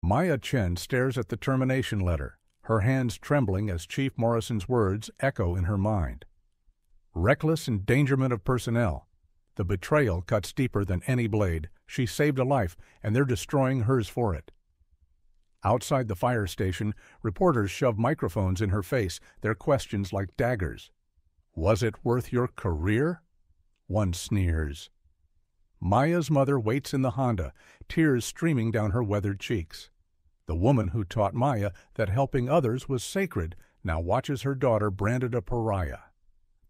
Maya Chen stares at the termination letter, her hands trembling as Chief Morrison's words echo in her mind. Reckless endangerment of personnel. The betrayal cuts deeper than any blade. She saved a life, and they're destroying hers for it. Outside the fire station, reporters shove microphones in her face, their questions like daggers. Was it worth your career? One sneers. Maya's mother waits in the Honda, tears streaming down her weathered cheeks. The woman who taught Maya that helping others was sacred now watches her daughter branded a pariah.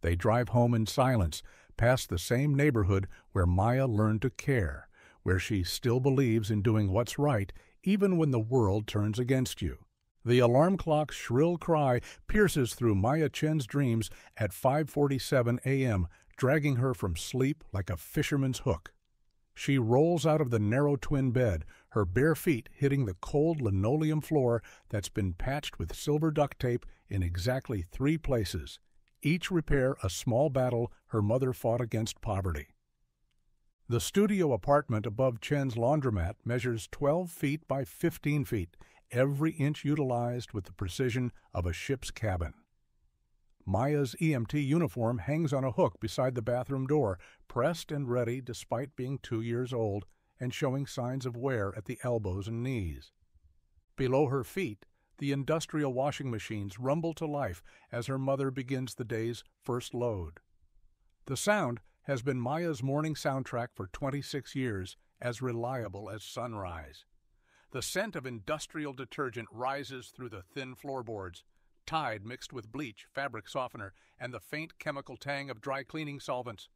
They drive home in silence, past the same neighborhood where Maya learned to care, where she still believes in doing what's right even when the world turns against you. The alarm clock's shrill cry pierces through Maya Chen's dreams at 5:47 a.m., dragging her from sleep like a fisherman's hook. She rolls out of the narrow twin bed, her bare feet hitting the cold linoleum floor that's been patched with silver duct tape in exactly 3 places, each repair a small battle her mother fought against poverty. The studio apartment above Chen's laundromat measures 12 feet by 15 feet, every inch utilized with the precision of a ship's cabin. Maya's EMT uniform hangs on a hook beside the bathroom door, pressed and ready despite being 2 years old and showing signs of wear at the elbows and knees. Below her feet, the industrial washing machines rumble to life as her mother begins the day's first load. The sound has been Maya's morning soundtrack for 26 years, as reliable as sunrise. The scent of industrial detergent rises through the thin floorboards, Tide mixed with bleach, fabric softener, and the faint chemical tang of dry cleaning solvents.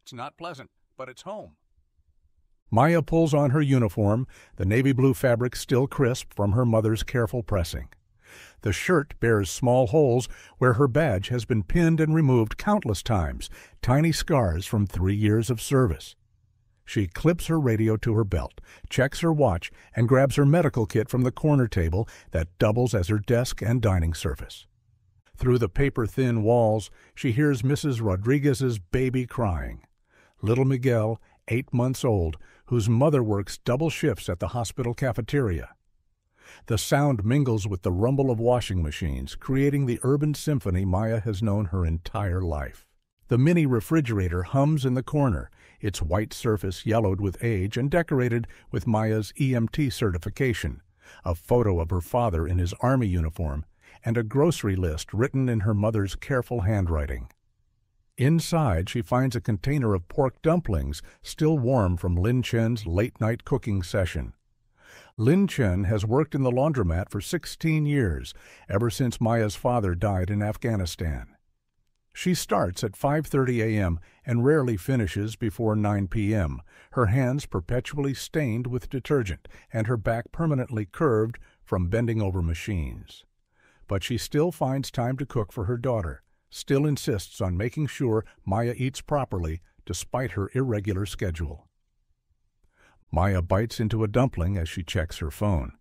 It's not pleasant, but it's home. Maya pulls on her uniform, the navy blue fabric still crisp from her mother's careful pressing. The shirt bears small holes where her badge has been pinned and removed countless times, tiny scars from 3 years of service. She clips her radio to her belt, checks her watch, and grabs her medical kit from the corner table that doubles as her desk and dining surface. Through the paper-thin walls, she hears Mrs. Rodriguez's baby crying. Little Miguel, 8 months old, whose mother works double shifts at the hospital cafeteria. The sound mingles with the rumble of washing machines, creating the urban symphony Maya has known her entire life. The mini refrigerator hums in the corner, its white surface yellowed with age and decorated with Maya's EMT certification, a photo of her father in his army uniform, and a grocery list written in her mother's careful handwriting. Inside, she finds a container of pork dumplings still warm from Lin Chen's late-night cooking session. Lin Chen has worked in the laundromat for 16 years, ever since Maya's father died in Afghanistan. She starts at 5:30 a.m. and rarely finishes before 9 p.m., her hands perpetually stained with detergent and her back permanently curved from bending over machines. But she still finds time to cook for her daughter, still insists on making sure Maya eats properly despite her irregular schedule. Maya bites into a dumpling as she checks her phone.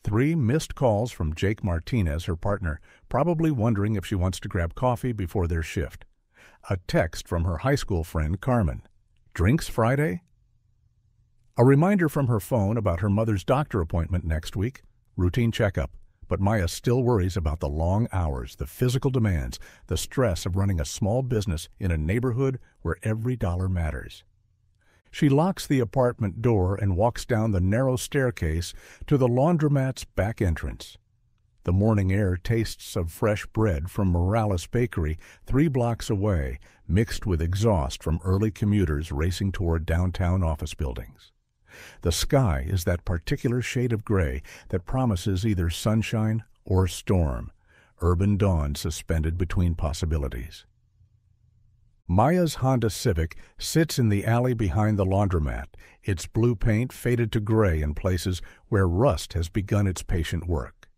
3 missed calls from Jake Martinez, her partner, probably wondering if she wants to grab coffee before their shift. A text from her high school friend Carmen. Drinks Friday? A reminder from her phone about her mother's doctor appointment next week. Routine checkup. But Maya still worries about the long hours, the physical demands, the stress of running a small business in a neighborhood where every dollar matters. She locks the apartment door and walks down the narrow staircase to the laundromat's back entrance. The morning air tastes of fresh bread from Morales Bakery 3 blocks away, mixed with exhaust from early commuters racing toward downtown office buildings. The sky is that particular shade of gray that promises either sunshine or storm, urban dawn suspended between possibilities. Maya's Honda Civic sits in the alley behind the laundromat, its blue paint faded to gray in places where rust has begun its patient work.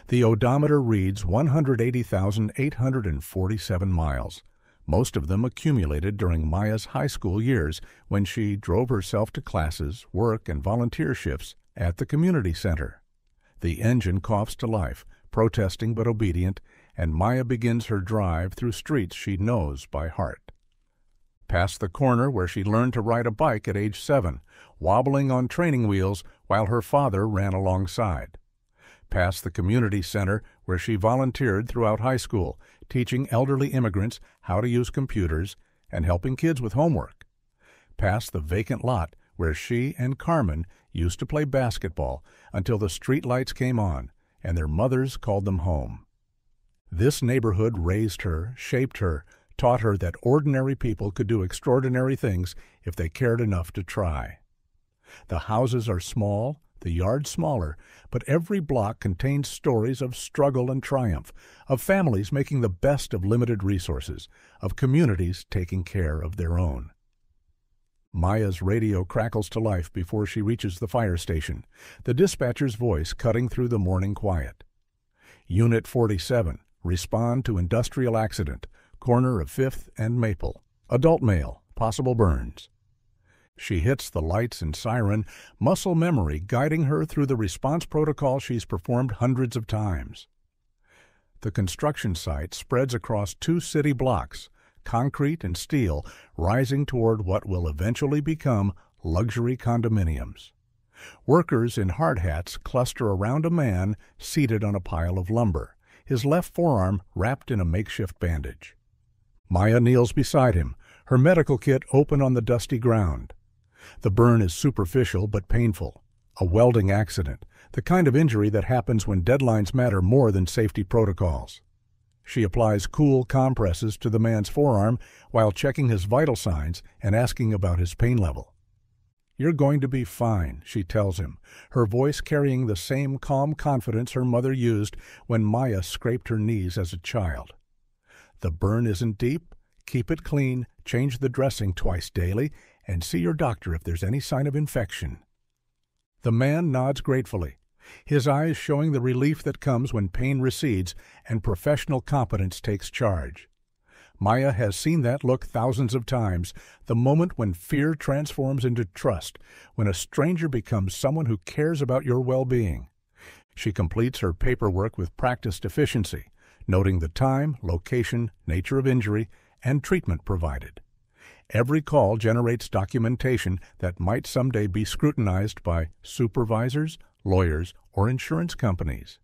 The odometer reads 180,847 miles, most of them accumulated during Maya's high school years when she drove herself to classes, work, and volunteer shifts at the community center. The engine coughs to life, protesting but obedient, and Maya begins her drive through streets she knows by heart. Past the corner where she learned to ride a bike at age 7, wobbling on training wheels while her father ran alongside. Past the community center where she volunteered throughout high school, teaching elderly immigrants how to use computers and helping kids with homework. Past the vacant lot where she and Carmen used to play basketball until the street lights came on and their mothers called them home. This neighborhood raised her, shaped her, taught her that ordinary people could do extraordinary things if they cared enough to try. The houses are small, the yards smaller, but every block contains stories of struggle and triumph, of families making the best of limited resources, of communities taking care of their own. Maya's radio crackles to life before she reaches the fire station, the dispatcher's voice cutting through the morning quiet. Unit 47, respond to industrial accident, corner of 5th and Maple. Adult male, possible burns. She hits the lights and siren, muscle memory guiding her through the response protocol she's performed hundreds of times. The construction site spreads across 2 city blocks, concrete and steel rising toward what will eventually become luxury condominiums. Workers in hard hats cluster around a man seated on a pile of lumber, his left forearm wrapped in a makeshift bandage. Maya kneels beside him, her medical kit open on the dusty ground. The burn is superficial but painful, a welding accident, the kind of injury that happens when deadlines matter more than safety protocols. She applies cool compresses to the man's forearm while checking his vital signs and asking about his pain level. "You're going to be fine," she tells him, her voice carrying the same calm confidence her mother used when Maya scraped her knees as a child. "The burn isn't deep. Keep it clean, change the dressing twice daily, and see your doctor if there's any sign of infection." The man nods gratefully, his eyes showing the relief that comes when pain recedes and professional competence takes charge. Maya has seen that look thousands of times, the moment when fear transforms into trust, when a stranger becomes someone who cares about your well-being. She completes her paperwork with practiced efficiency, noting the time, location, nature of injury, and treatment provided. Every call generates documentation that might someday be scrutinized by supervisors, lawyers, or insurance companies.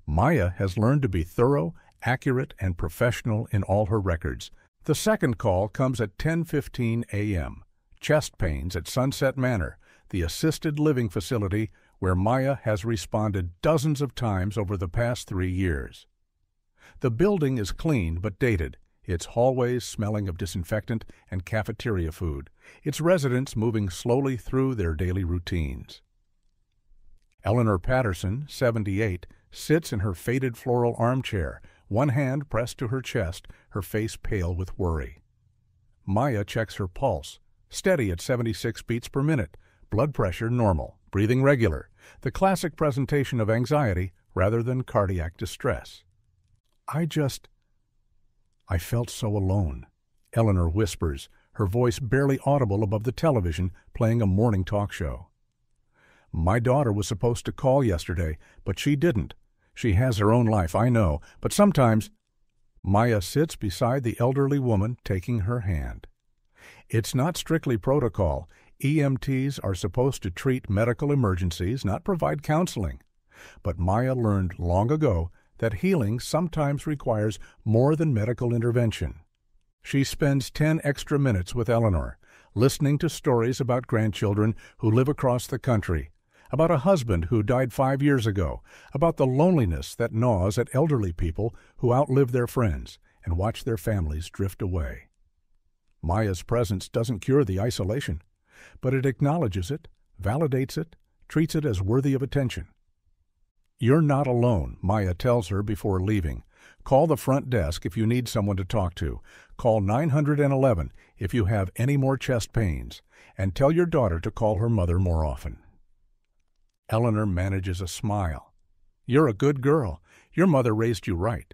Maya has learned to be thorough, accurate, and professional in all her records. The second call comes at 10:15 a.m. Chest pains at Sunset Manor, the assisted living facility where Maya has responded dozens of times over the past 3 years. The building is clean but dated, its hallways smelling of disinfectant and cafeteria food, its residents moving slowly through their daily routines. Eleanor Patterson, 78, sits in her faded floral armchair, one hand pressed to her chest, her face pale with worry. Maya checks her pulse, steady at 76 beats per minute, blood pressure normal, breathing regular, the classic presentation of anxiety rather than cardiac distress. I felt so alone," Eleanor whispers, her voice barely audible above the television playing a morning talk show. "My daughter was supposed to call yesterday, but she didn't. She has her own life, I know, but sometimes—" Maya sits beside the elderly woman, taking her hand. "It's not strictly protocol. EMTs are supposed to treat medical emergencies, not provide counseling. But Maya learned long ago that healing sometimes requires more than medical intervention." She spends 10 extra minutes with Eleanor, listening to stories about grandchildren who live across the country, about a husband who died 5 years ago, about the loneliness that gnaws at elderly people who outlive their friends and watch their families drift away. Maya's presence doesn't cure the isolation, but it acknowledges it, validates it, treats it as worthy of attention. "You're not alone," Maya tells her before leaving. "Call the front desk if you need someone to talk to. Call 911 if you have any more chest pains. And tell your daughter to call her mother more often." Eleanor manages a smile. "You're a good girl. Your mother raised you right."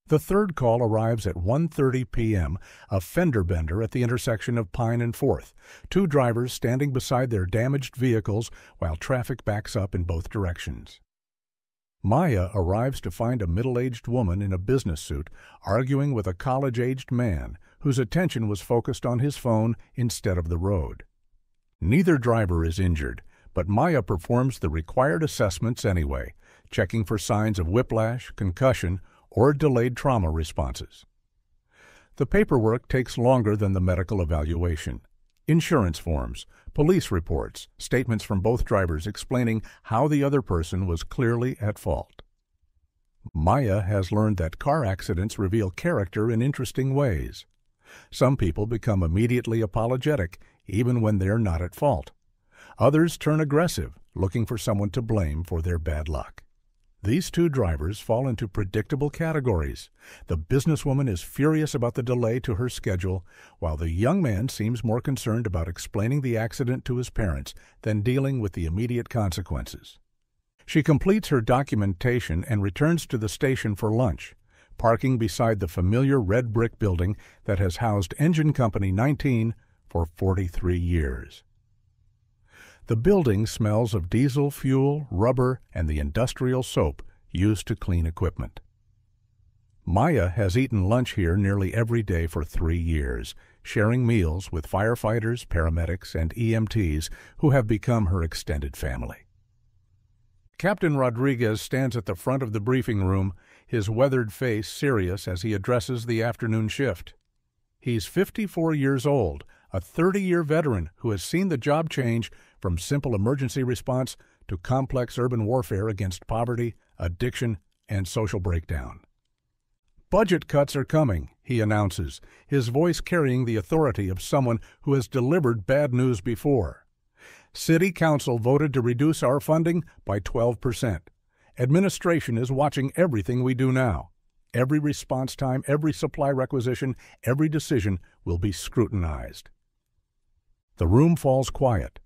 The third call arrives at 1:30 p.m., a fender bender at the intersection of Pine and 4th, 2 drivers standing beside their damaged vehicles while traffic backs up in both directions. Maya arrives to find a middle-aged woman in a business suit arguing with a college-aged man whose attention was focused on his phone instead of the road. Neither driver is injured, but Maya performs the required assessments anyway, checking for signs of whiplash, concussion, or delayed trauma responses. The paperwork takes longer than the medical evaluation. Insurance forms, police reports, statements from both drivers explaining how the other person was clearly at fault. Maya has learned that car accidents reveal character in interesting ways. Some people become immediately apologetic, even when they're not at fault. Others turn aggressive, looking for someone to blame for their bad luck. These two drivers fall into predictable categories. The businesswoman is furious about the delay to her schedule, while the young man seems more concerned about explaining the accident to his parents than dealing with the immediate consequences. She completes her documentation and returns to the station for lunch, parking beside the familiar red brick building that has housed Engine Company 19 for 43 years. The building smells of diesel fuel, rubber, and the industrial soap used to clean equipment. Maya has eaten lunch here nearly every day for 3 years, sharing meals with firefighters, paramedics, and EMTs who have become her extended family. Captain Rodriguez stands at the front of the briefing room, his weathered face serious as he addresses the afternoon shift. He's 54 years old, a 30-year veteran who has seen the job change from simple emergency response to complex urban warfare against poverty, addiction, and social breakdown. Budget cuts are coming, he announces, his voice carrying the authority of someone who has delivered bad news before. City Council voted to reduce our funding by 12%. Administration is watching everything we do now. Every response time, every supply requisition, every decision will be scrutinized. The room falls quiet.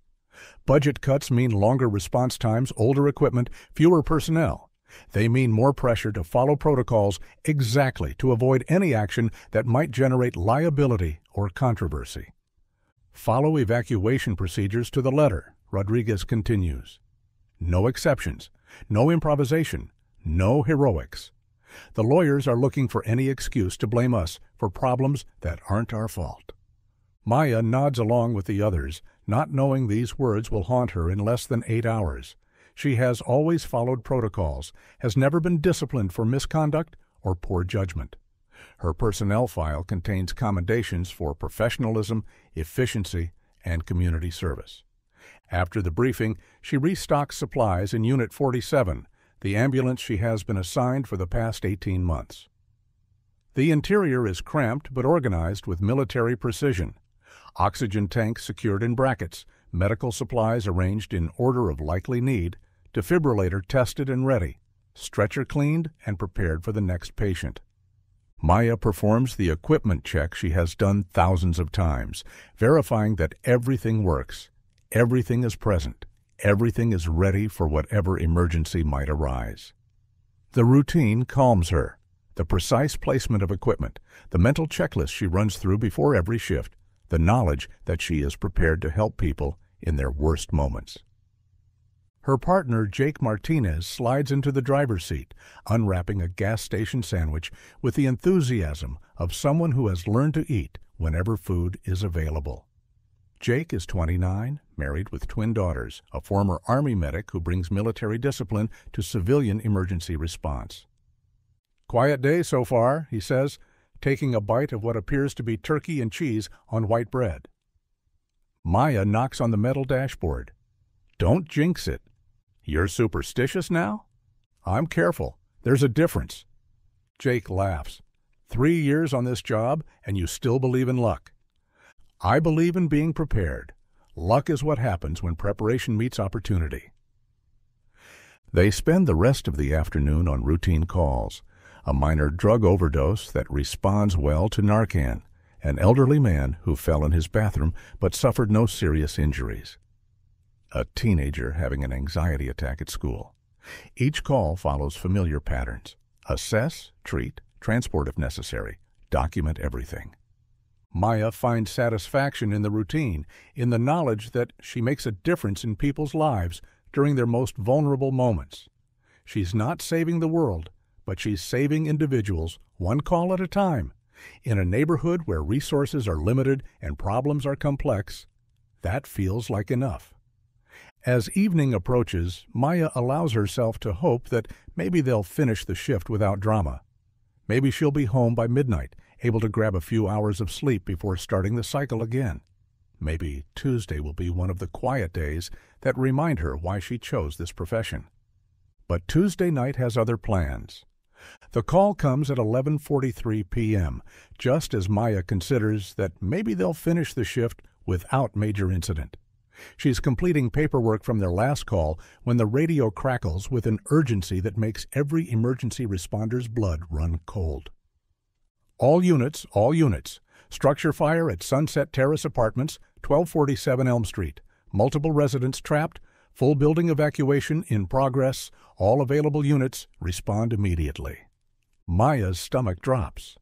Budget cuts mean longer response times, older equipment, fewer personnel. They mean more pressure to follow protocols exactly to avoid any action that might generate liability or controversy. Follow evacuation procedures to the letter, Rodriguez continues. No exceptions, no improvisation, no heroics. The lawyers are looking for any excuse to blame us for problems that aren't our fault. Maya nods along with the others, not knowing these words will haunt her in less than 8 hours. She has always followed protocols, has never been disciplined for misconduct or poor judgment. Her personnel file contains commendations for professionalism, efficiency, and community service. After the briefing, she restocks supplies in Unit 47, the ambulance she has been assigned for the past 18 months. The interior is cramped but organized with military precision. Oxygen tanks secured in brackets, medical supplies arranged in order of likely need, defibrillator tested and ready, stretcher cleaned and prepared for the next patient. Maya performs the equipment check she has done thousands of times, verifying that everything works, everything is present, everything is ready for whatever emergency might arise. The routine calms her. The precise placement of equipment, the mental checklist she runs through before every shift, the knowledge that she is prepared to help people in their worst moments. Her partner, Jake Martinez, slides into the driver's seat, unwrapping a gas station sandwich with the enthusiasm of someone who has learned to eat whenever food is available. Jake is 29, married with twin daughters, a former Army medic who brings military discipline to civilian emergency response. "Quiet day so far," he says, taking a bite of what appears to be turkey and cheese on white bread. Maya knocks on the metal dashboard. "Don't jinx it. You're superstitious now?" "I'm careful. There's a difference." Jake laughs. 3 years on this job, and you still believe in luck." "I believe in being prepared. Luck is what happens when preparation meets opportunity." They spend the rest of the afternoon on routine calls. A minor drug overdose that responds well to Narcan, an elderly man who fell in his bathroom but suffered no serious injuries, a teenager having an anxiety attack at school. Each call follows familiar patterns. Assess, treat, transport if necessary, document everything. Maya finds satisfaction in the routine, in the knowledge that she makes a difference in people's lives during their most vulnerable moments. She's not saving the world, but she's saving individuals, one call at a time. In a neighborhood where resources are limited and problems are complex, that feels like enough. As evening approaches, Maya allows herself to hope that maybe they'll finish the shift without drama. Maybe she'll be home by midnight, able to grab a few hours of sleep before starting the cycle again. Maybe Tuesday will be one of the quiet days that remind her why she chose this profession. But Tuesday night has other plans. The call comes at 11:43 p.m., just as Maya considers that maybe they'll finish the shift without major incident. She's completing paperwork from their last call when the radio crackles with an urgency that makes every emergency responder's blood run cold. All units. Structure fire at Sunset Terrace Apartments, 1247 Elm Street. Multiple residents trapped. Full building evacuation in progress. All available units respond immediately. Maya's stomach drops.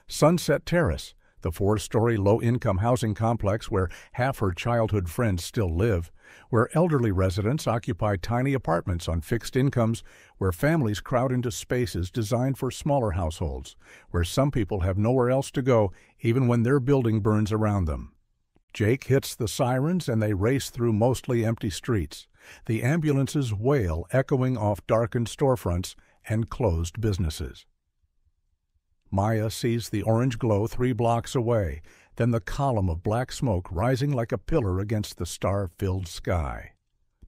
Sunset Terrace, the 4-story low-income housing complex where half her childhood friends still live, where elderly residents occupy tiny apartments on fixed incomes, where families crowd into spaces designed for smaller households, where some people have nowhere else to go even when their building burns around them. Jake hits the sirens and they race through mostly empty streets. The ambulances wail, echoing off darkened storefronts and closed businesses. Maya sees the orange glow 3 blocks away, then the column of black smoke rising like a pillar against the star-filled sky.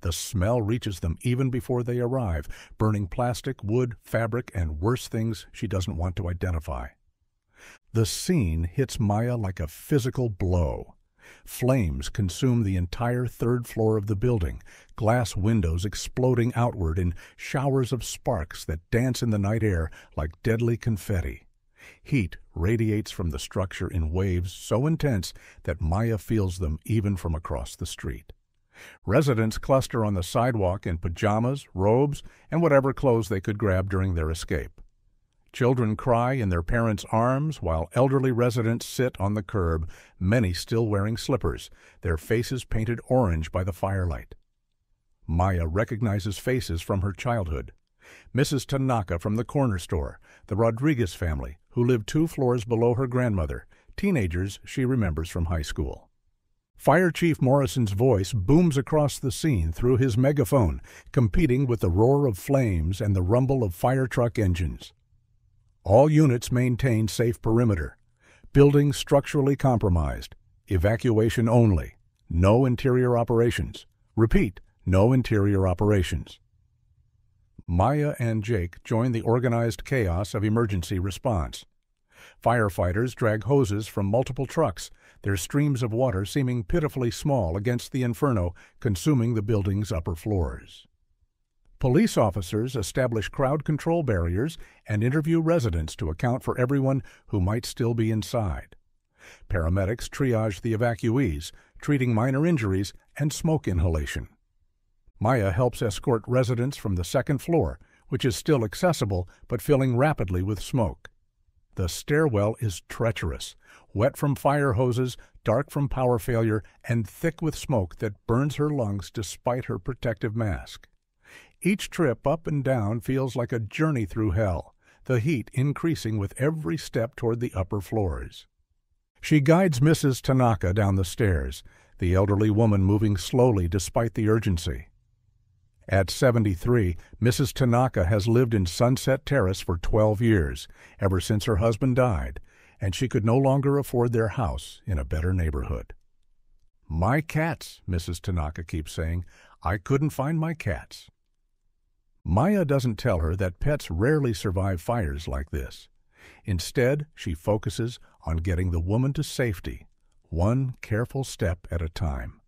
The smell reaches them even before they arrive, burning plastic, wood, fabric, and worse things she doesn't want to identify. The scene hits Maya like a physical blow. Flames consume the entire 3rd floor of the building, glass windows exploding outward in showers of sparks that dance in the night air like deadly confetti. Heat radiates from the structure in waves so intense that Maya feels them even from across the street. Residents cluster on the sidewalk in pajamas, robes, and whatever clothes they could grab during their escape. Children cry in their parents' arms while elderly residents sit on the curb, many still wearing slippers, their faces painted orange by the firelight. Maya recognizes faces from her childhood. Mrs. Tanaka from the corner store, the Rodriguez family, who lived 2 floors below her grandmother, teenagers she remembers from high school. Fire Chief Morrison's voice booms across the scene through his megaphone, competing with the roar of flames and the rumble of fire truck engines. All units maintain safe perimeter. Building structurally compromised. Evacuation only. No interior operations. Repeat, no interior operations. Maya and Jake join the organized chaos of emergency response. Firefighters drag hoses from multiple trucks, their streams of water seeming pitifully small against the inferno consuming the building's upper floors. Police officers establish crowd control barriers and interview residents to account for everyone who might still be inside. Paramedics triage the evacuees, treating minor injuries and smoke inhalation. Maya helps escort residents from the 2nd floor, which is still accessible but filling rapidly with smoke. The stairwell is treacherous, wet from fire hoses, dark from power failure, and thick with smoke that burns her lungs despite her protective mask. Each trip up and down feels like a journey through hell, the heat increasing with every step toward the upper floors. She guides Mrs. Tanaka down the stairs, the elderly woman moving slowly despite the urgency. At 73, Mrs. Tanaka has lived in Sunset Terrace for 12 years, ever since her husband died, and she could no longer afford their house in a better neighborhood. "My cats," Mrs. Tanaka keeps saying. "I couldn't find my cats." Maya doesn't tell her that pets rarely survive fires like this. Instead, she focuses on getting the woman to safety, one careful step at a time.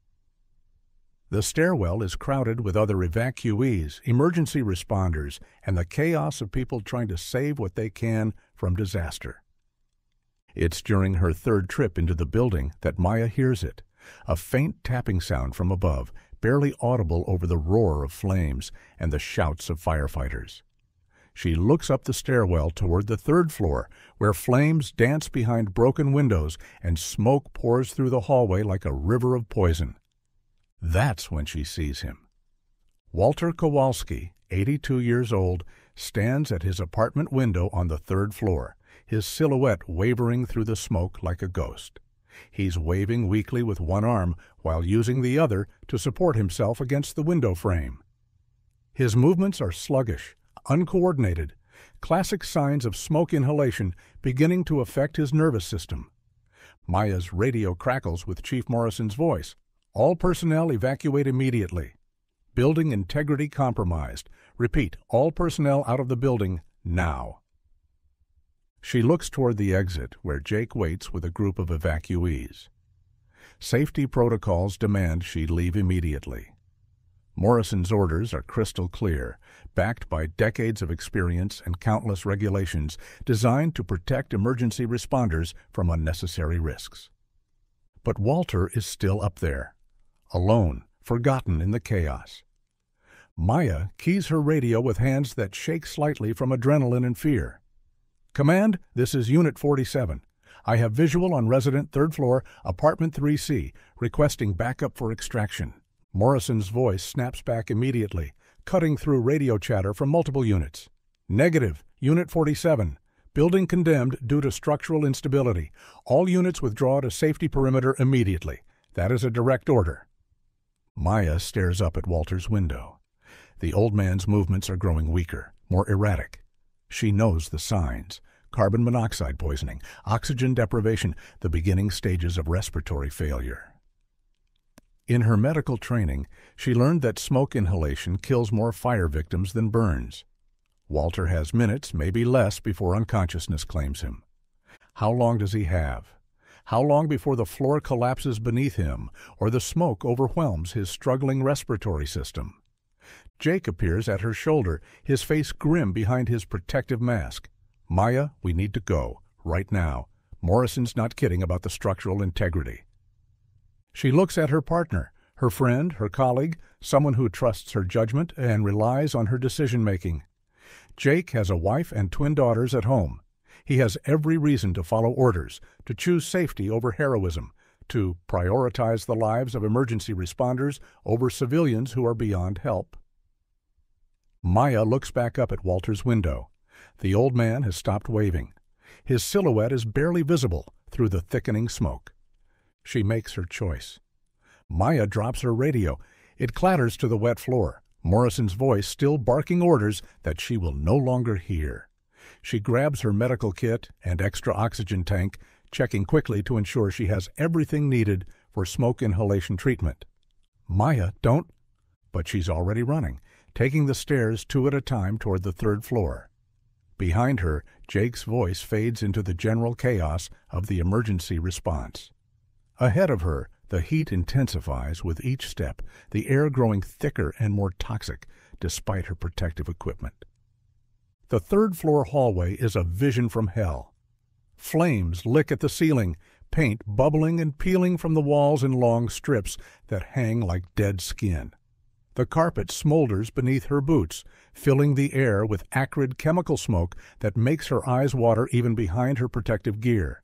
The stairwell is crowded with other evacuees, emergency responders, and the chaos of people trying to save what they can from disaster. It's during her 3rd trip into the building that Maya hears it, a faint tapping sound from above, barely audible over the roar of flames and the shouts of firefighters. She looks up the stairwell toward the 3rd floor, where flames dance behind broken windows and smoke pours through the hallway like a river of poison. That's when she sees him. Walter Kowalski, 82 years old, stands at his apartment window on the 3rd floor, his silhouette wavering through the smoke like a ghost. He's waving weakly with one arm while using the other to support himself against the window frame. His movements are sluggish, uncoordinated, classic signs of smoke inhalation beginning to affect his nervous system. Maya's radio crackles with Chief Morrison's voice. All personnel evacuate immediately. Building integrity compromised. Repeat, all personnel out of the building now. She looks toward the exit where Jake waits with a group of evacuees. Safety protocols demand she leave immediately. Morrison's orders are crystal clear, backed by decades of experience and countless regulations designed to protect emergency responders from unnecessary risks. But Walter is still up there, alone, forgotten in the chaos. Maya keys her radio with hands that shake slightly from adrenaline and fear. "Command, this is Unit 47. I have visual on resident 3rd floor, apartment 3C, requesting backup for extraction." Morrison's voice snaps back immediately, cutting through radio chatter from multiple units. "Negative, Unit 47. Building condemned due to structural instability. All units withdraw to safety perimeter immediately. That is a direct order." Maya stares up at Walter's window. The old man's movements are growing weaker, more erratic. She knows the signs: carbon monoxide poisoning, oxygen deprivation, the beginning stages of respiratory failure. In her medical training, she learned that smoke inhalation kills more fire victims than burns. Walter has minutes, maybe less, before unconsciousness claims him. How long does he have? How long before the floor collapses beneath him or the smoke overwhelms his struggling respiratory system? Jake appears at her shoulder, his face grim behind his protective mask. "Maya, we need to go, right now. Morrison's not kidding about the structural integrity." She looks at her partner, her friend, her colleague, someone who trusts her judgment and relies on her decision-making. Jake has a wife and twin daughters at home. He has every reason to follow orders, to choose safety over heroism, to prioritize the lives of emergency responders over civilians who are beyond help. Maya looks back up at Walter's window. The old man has stopped waving. His silhouette is barely visible through the thickening smoke. She makes her choice. Maya drops her radio. It clatters to the wet floor, Morrison's voice still barking orders that she will no longer hear. She grabs her medical kit and extra oxygen tank, checking quickly to ensure she has everything needed for smoke inhalation treatment. "Maya, don't—" But she's already running, taking the stairs 2 at a time toward the 3rd floor. Behind her, Jake's voice fades into the general chaos of the emergency response. Ahead of her, the heat intensifies with each step, the air growing thicker and more toxic despite her protective equipment. The 3rd floor hallway is a vision from hell. Flames lick at the ceiling, paint bubbling and peeling from the walls in long strips that hang like dead skin. The carpet smolders beneath her boots, filling the air with acrid chemical smoke that makes her eyes water even behind her protective gear.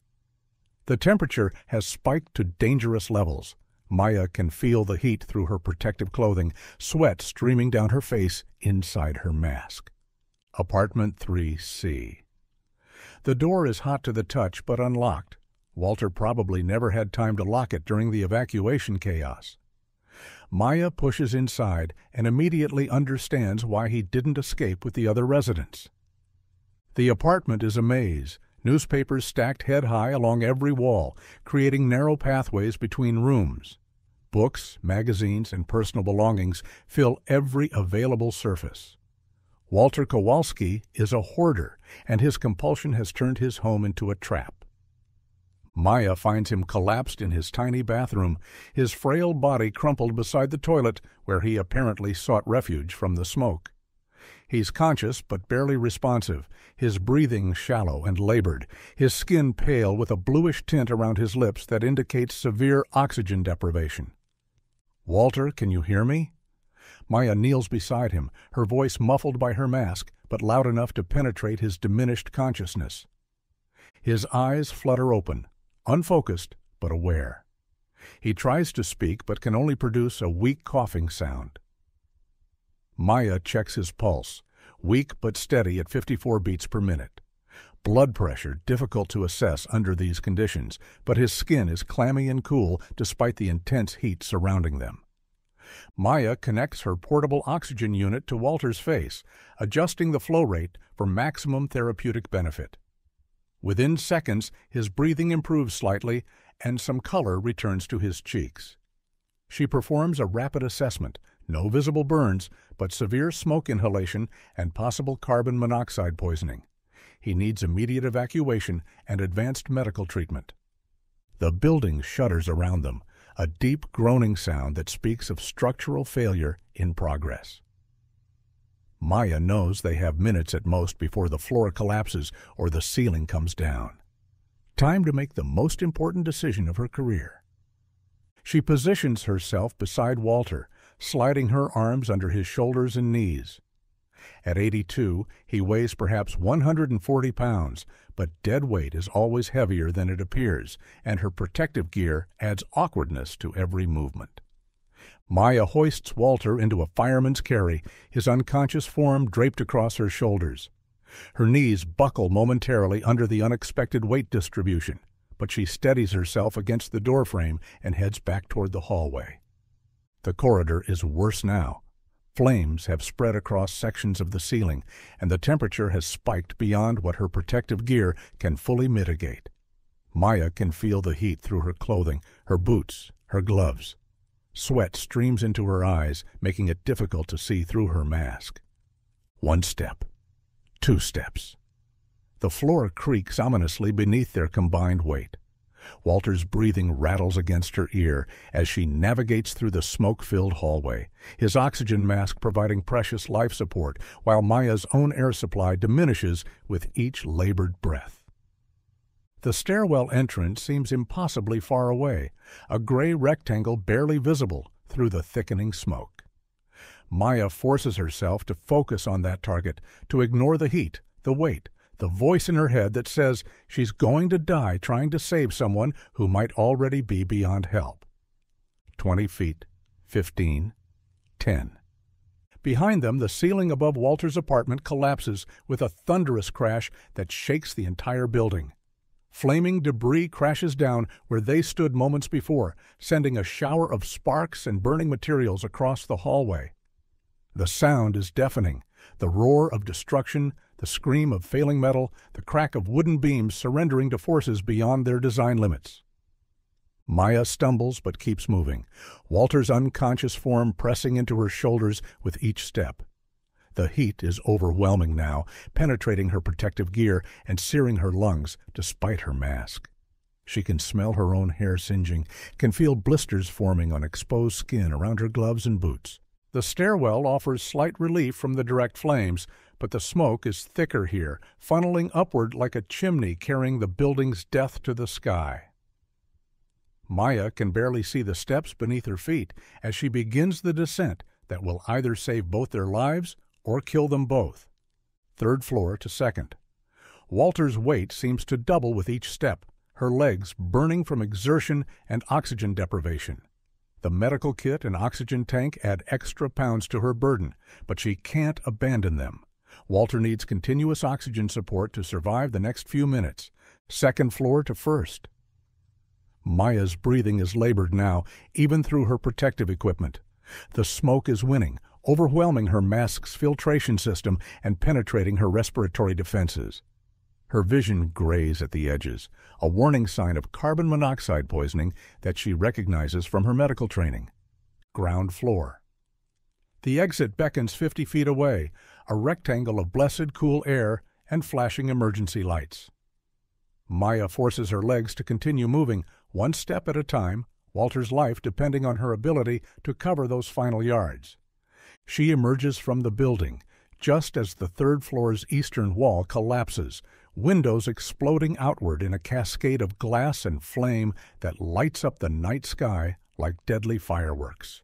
The temperature has spiked to dangerous levels. Maya can feel the heat through her protective clothing, sweat streaming down her face inside her mask. Apartment 3C. The door is hot to the touch but unlocked. Walter probably never had time to lock it during the evacuation chaos. Maya pushes inside and immediately understands why he didn't escape with the other residents. The apartment is a maze. Newspapers stacked head-high along every wall, creating narrow pathways between rooms. Books, magazines, and personal belongings fill every available surface. Walter Kowalski is a hoarder, and his compulsion has turned his home into a trap. Maya finds him collapsed in his tiny bathroom, his frail body crumpled beside the toilet where he apparently sought refuge from the smoke. He's conscious but barely responsive, his breathing shallow and labored, his skin pale with a bluish tint around his lips that indicates severe oxygen deprivation. "Walter, can you hear me?" Maya kneels beside him, her voice muffled by her mask, but loud enough to penetrate his diminished consciousness. His eyes flutter open, unfocused but aware. He tries to speak but can only produce a weak coughing sound. Maya checks his pulse, weak but steady at 54 beats per minute. blood pressure difficult to assess under these conditions, but his skin is clammy and cool despite the intense heat surrounding them. Maya connects her portable oxygen unit to Walter's face, adjusting the flow rate for maximum therapeutic benefit. Within seconds, his breathing improves slightly and some color returns to his cheeks. She performs a rapid assessment, no visible burns, but severe smoke inhalation and possible carbon monoxide poisoning. He needs immediate evacuation and advanced medical treatment. The building shudders around them, a deep groaning sound that speaks of structural failure in progress. Maya knows they have minutes at most before the floor collapses or the ceiling comes down. Time to make the most important decision of her career. She positions herself beside Walter, sliding her arms under his shoulders and knees. At 82, he weighs perhaps 140 pounds, but dead weight is always heavier than it appears, and her protective gear adds awkwardness to every movement. Maya hoists Walter into a fireman's carry, his unconscious form draped across her shoulders. Her knees buckle momentarily under the unexpected weight distribution, but she steadies herself against the doorframe and heads back toward the hallway. The corridor is worse now. Flames have spread across sections of the ceiling, and the temperature has spiked beyond what her protective gear can fully mitigate. Maya can feel the heat through her clothing, her boots, her gloves. Sweat streams into her eyes, making it difficult to see through her mask. 1 step. 2 steps. The floor creaks ominously beneath their combined weight. Walter's breathing rattles against her ear as she navigates through the smoke-filled hallway, his oxygen mask providing precious life support, while Maya's own air supply diminishes with each labored breath. The stairwell entrance seems impossibly far away, a gray rectangle barely visible through the thickening smoke. Maya forces herself to focus on that target, to ignore the heat, the weight, the voice in her head that says she's going to die trying to save someone who might already be beyond help. 20 feet, 15, 10. Behind them, the ceiling above Walter's apartment collapses with a thunderous crash that shakes the entire building. Flaming debris crashes down where they stood moments before, sending a shower of sparks and burning materials across the hallway. The sound is deafening, the roar of destruction, the scream of failing metal, the crack of wooden beams surrendering to forces beyond their design limits. Maya stumbles but keeps moving, Walter's unconscious form pressing into her shoulders with each step. The heat is overwhelming now, penetrating her protective gear and searing her lungs despite her mask. She can smell her own hair singeing, can feel blisters forming on exposed skin around her gloves and boots. The stairwell offers slight relief from the direct flames, but the smoke is thicker here, funneling upward like a chimney carrying the building's death to the sky. Maya can barely see the steps beneath her feet as she begins the descent that will either save both their lives or kill them both. 3rd floor to 2nd. Walter's weight seems to double with each step, her legs burning from exertion and oxygen deprivation. The medical kit and oxygen tank add extra pounds to her burden, but she can't abandon them. Walter needs continuous oxygen support to survive the next few minutes. 2nd floor to 1st. Maya's breathing is labored now, even through her protective equipment. The smoke is winning, overwhelming her mask's filtration system and penetrating her respiratory defenses. Her vision grays at the edges, a warning sign of carbon monoxide poisoning that she recognizes from her medical training. Ground floor. The exit beckons 50 feet away, a rectangle of blessed cool air and flashing emergency lights. Maya forces her legs to continue moving, 1 step at a time, Walter's life depending on her ability to cover those final yards. She emerges from the building, just as the 3rd floor's eastern wall collapses, windows exploding outward in a cascade of glass and flame that lights up the night sky like deadly fireworks.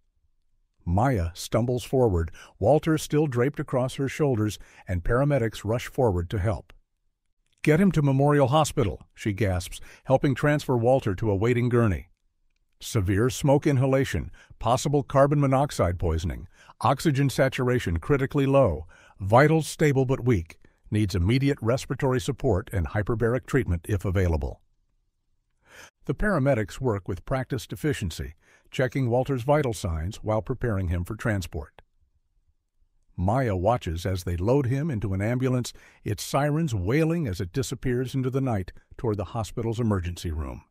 Maya stumbles forward, Walter still draped across her shoulders, and paramedics rush forward to help. "Get him to Memorial Hospital," she gasps, helping transfer Walter to a waiting gurney. Severe smoke inhalation, possible carbon monoxide poisoning, oxygen saturation critically low, vitals stable but weak, Needs immediate respiratory support and hyperbaric treatment if available. The paramedics work with practiced efficiency, checking Walter's vital signs while preparing him for transport. Maya watches as they load him into an ambulance, its sirens wailing as it disappears into the night toward the hospital's emergency room.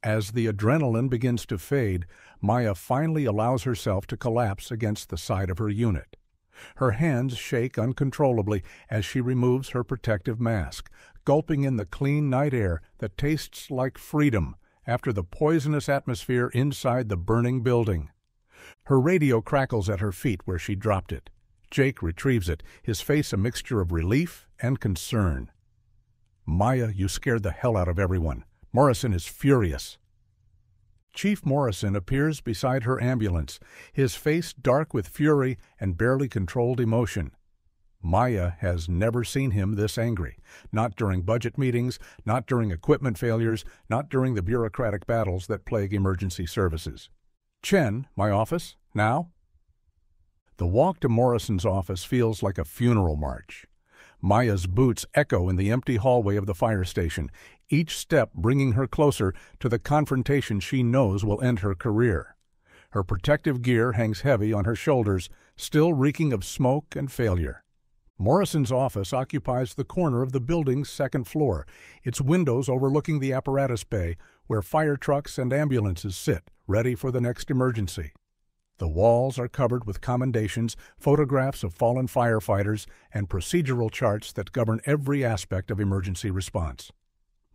As the adrenaline begins to fade, Maya finally allows herself to collapse against the side of her unit. Her hands shake uncontrollably as she removes her protective mask, gulping in the clean night air that tastes like freedom after the poisonous atmosphere inside the burning building. Her radio crackles at her feet where she dropped it. Jake retrieves it, his face a mixture of relief and concern. "Maya, you scared the hell out of everyone. Morrison is furious." Chief Morrison appears beside her ambulance, his face dark with fury and barely controlled emotion. Maya has never seen him this angry, not during budget meetings, not during equipment failures, not during the bureaucratic battles that plague emergency services. "Chen, my office, now?" The walk to Morrison's office feels like a funeral march. Maya's boots echo in the empty hallway of the fire station, each step bringing her closer to the confrontation she knows will end her career. Her protective gear hangs heavy on her shoulders, still reeking of smoke and failure. Morrison's office occupies the corner of the building's second floor, its windows overlooking the apparatus bay where fire trucks and ambulances sit, ready for the next emergency. The walls are covered with commendations, photographs of fallen firefighters, and procedural charts that govern every aspect of emergency response.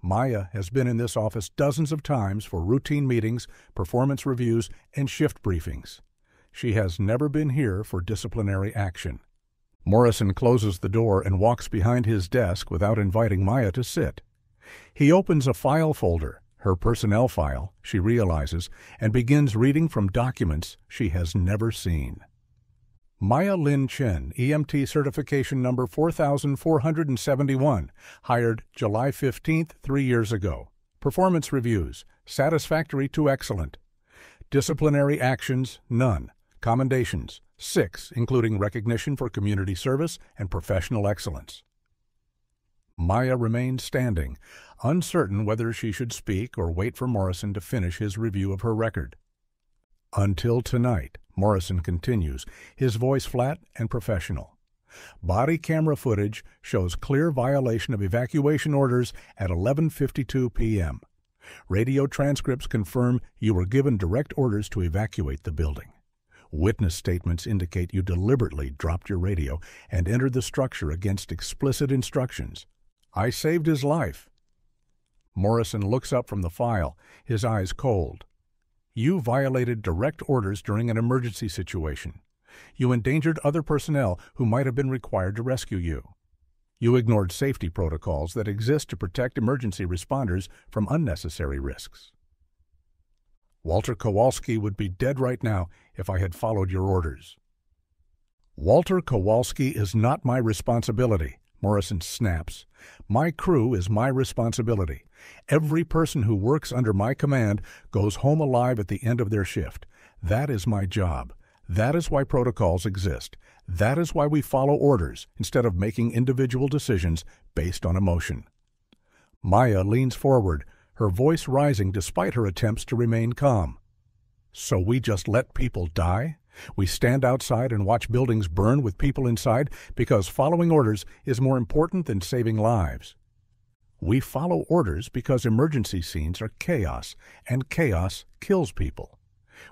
Maya has been in this office dozens of times for routine meetings, performance reviews, and shift briefings. She has never been here for disciplinary action. Morrison closes the door and walks behind his desk without inviting Maya to sit. He opens a file folder, her personnel file, she realizes, and begins reading from documents she has never seen. Maya Lin Chen, EMT certification number 4471, hired July 15th, 3 years ago. Performance reviews, satisfactory to excellent. Disciplinary actions, none. Commendations, 6, including recognition for community service and professional excellence. Maya remained standing, uncertain whether she should speak or wait for Morrison to finish his review of her record. "Until tonight," Morrison continues, his voice flat and professional. "Body camera footage shows clear violation of evacuation orders at 11:52 p.m. Radio transcripts confirm you were given direct orders to evacuate the building. Witness statements indicate you deliberately dropped your radio and entered the structure against explicit instructions. I saved his life." Morrison looks up from the file, his eyes cold. "You violated direct orders during an emergency situation. You endangered other personnel who might have been required to rescue you. You ignored safety protocols that exist to protect emergency responders from unnecessary risks. Walter Kowalski would be dead right now if I had followed your orders." "Walter Kowalski is not my responsibility," Morrison snaps. "My crew is my responsibility. Every person who works under my command goes home alive at the end of their shift. That is my job. That is why protocols exist. That is why we follow orders instead of making individual decisions based on emotion." Maya leans forward, her voice rising despite her attempts to remain calm. "So we just let people die? We stand outside and watch buildings burn with people inside because following orders is more important than saving lives. We follow orders because emergency scenes are chaos, and chaos kills people.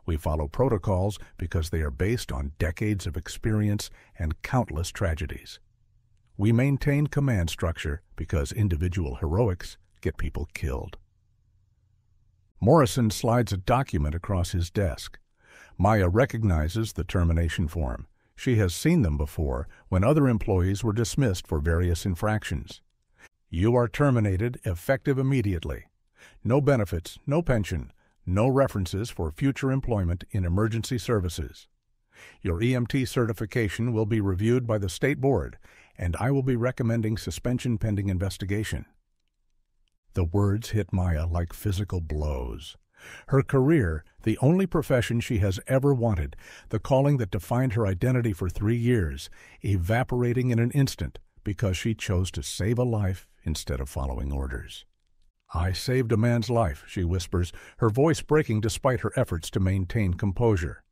We follow protocols because they are based on decades of experience and countless tragedies. We maintain command structure because individual heroics get people killed." Morrison slides a document across his desk. Maya recognizes the termination form. She has seen them before when other employees were dismissed for various infractions. "You are terminated effective immediately. No benefits, no pension, no references for future employment in emergency services. Your EMT certification will be reviewed by the state board, and I will be recommending suspension pending investigation." The words hit Maya like physical blows. Her career, the only profession she has ever wanted, the calling that defined her identity for 3 years, evaporating in an instant because she chose to save a life instead of following orders. "I saved a man's life," she whispers, her voice breaking despite her efforts to maintain composure.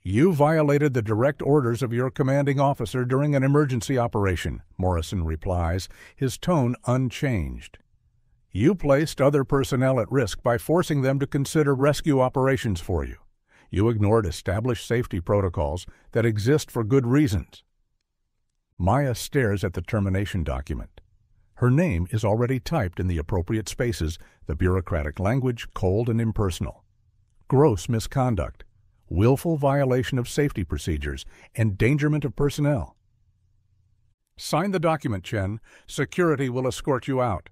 "You violated the direct orders of your commanding officer during an emergency operation," Morrison replies, his tone unchanged. "You placed other personnel at risk by forcing them to consider rescue operations for you. You ignored established safety protocols that exist for good reasons." Maya stares at the termination document. Her name is already typed in the appropriate spaces, the bureaucratic language cold and impersonal. Gross misconduct, willful violation of safety procedures, endangerment of personnel. "Sign the document, Chen. Security will escort you out."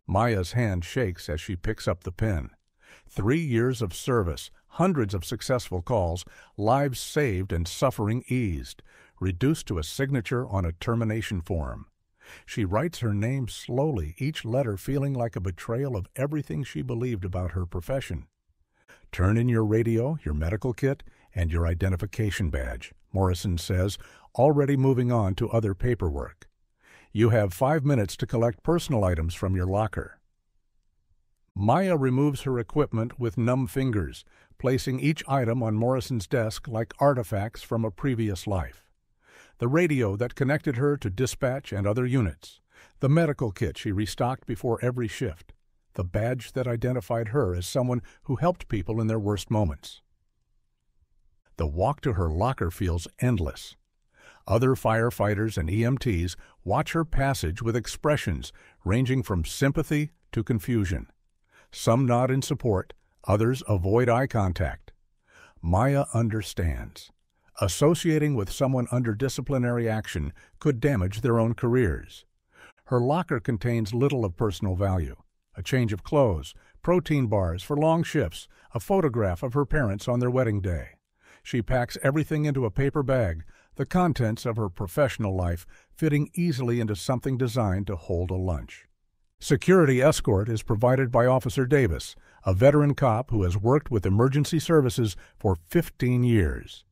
Maya's hand shakes as she picks up the pen. 3 years of service, hundreds of successful calls, lives saved and suffering eased, reduced to a signature on a termination form. She writes her name slowly, each letter feeling like a betrayal of everything she believed about her profession. "Turn in your radio, your medical kit, and your identification badge," Morrison says, already moving on to other paperwork. "You have 5 minutes to collect personal items from your locker." Maya removes her equipment with numb fingers, placing each item on Morrison's desk like artifacts from a previous life. The radio that connected her to dispatch and other units, the medical kit she restocked before every shift, the badge that identified her as someone who helped people in their worst moments. The walk to her locker feels endless. Other firefighters and EMTs watch her passage with expressions ranging from sympathy to confusion. Some nod in support, others avoid eye contact. Maya understands. Associating with someone under disciplinary action could damage their own careers. Her locker contains little of personal value: a change of clothes, protein bars for long shifts, a photograph of her parents on their wedding day. She packs everything into a paper bag, the contents of her professional life fitting easily into something designed to hold a lunch. Security escort is provided by Officer Davis, a veteran cop who has worked with emergency services for 15 years.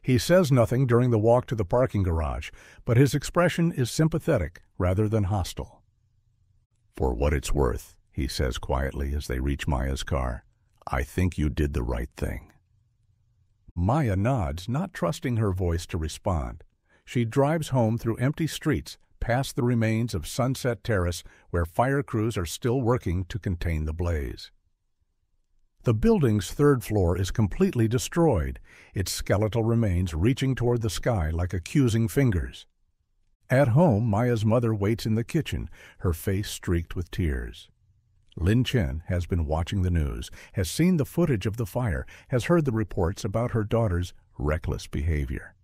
He says nothing during the walk to the parking garage, but his expression is sympathetic rather than hostile. "For what it's worth," he says quietly as they reach Maya's car, "I think you did the right thing." Maya nods, not trusting her voice to respond. She drives home through empty streets, past the remains of Sunset Terrace, where fire crews are still working to contain the blaze. The building's 3rd floor is completely destroyed, its skeletal remains reaching toward the sky like accusing fingers. At home, Maya's mother waits in the kitchen, her face streaked with tears. Lin Chen has been watching the news, has seen the footage of the fire, has heard the reports about her daughter's reckless behavior.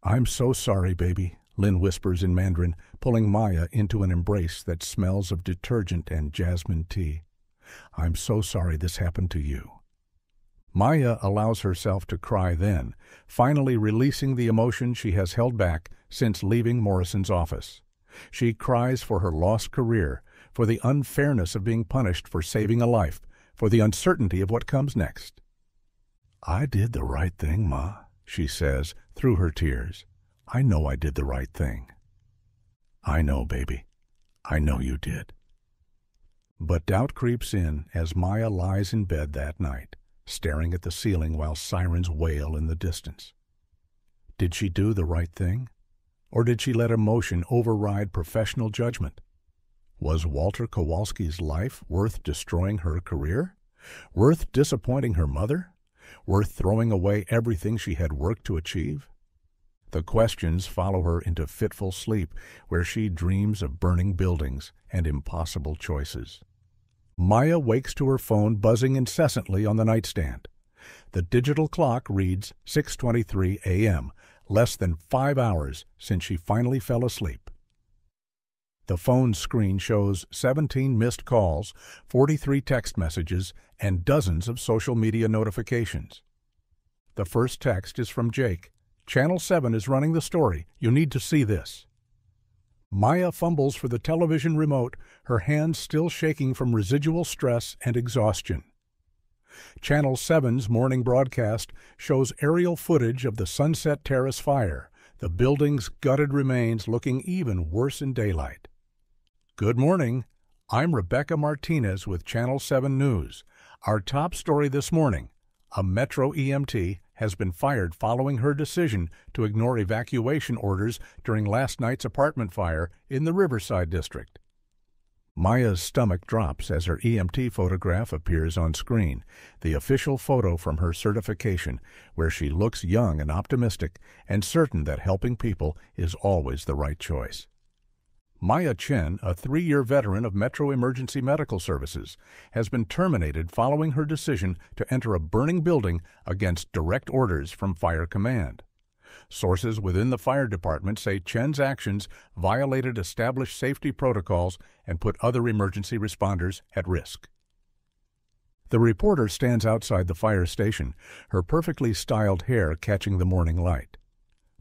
"I'm so sorry, baby," Lin whispers in Mandarin, pulling Maya into an embrace that smells of detergent and jasmine tea. "I'm so sorry this happened to you." Maya allows herself to cry then, finally releasing the emotion she has held back since leaving Morrison's office. She cries for her lost career, for the unfairness of being punished for saving a life, for the uncertainty of what comes next. "I did the right thing, Ma," she says through her tears. "I know I did the right thing." "I know, baby. I know you did." But doubt creeps in as Maya lies in bed that night, staring at the ceiling while sirens wail in the distance. Did she do the right thing? Or did she let emotion override professional judgment? Was Walter Kowalski's life worth destroying her career? Worth disappointing her mother? Worth throwing away everything she had worked to achieve? The questions follow her into fitful sleep, where she dreams of burning buildings and impossible choices. Maya wakes to her phone buzzing incessantly on the nightstand. The digital clock reads 6:23 a.m., less than 5 hours since she finally fell asleep. The phone screen shows 17 missed calls, 43 text messages, and dozens of social media notifications. The first text is from Jake. "Channel 7 is running the story. You need to see this." Maya fumbles for the television remote, her hands still shaking from residual stress and exhaustion. Channel 7's morning broadcast shows aerial footage of the Sunset Terrace fire, the building's gutted remains looking even worse in daylight. Good morning. I'm Rebecca Martinez with Channel 7 News. Our top story this morning: a Metro EMT has been fired following her decision to ignore evacuation orders during last night's apartment fire in the Riverside district. Maya's stomach drops as her EMT photograph appears on screen, the official photo from her certification, where she looks young and optimistic and certain that helping people is always the right choice. Maya Chen, a 3-year veteran of Metro Emergency Medical Services, has been terminated following her decision to enter a burning building against direct orders from Fire Command. Sources within the fire department say Chen's actions violated established safety protocols and put other emergency responders at risk. The reporter stands outside the fire station, her perfectly styled hair catching the morning light.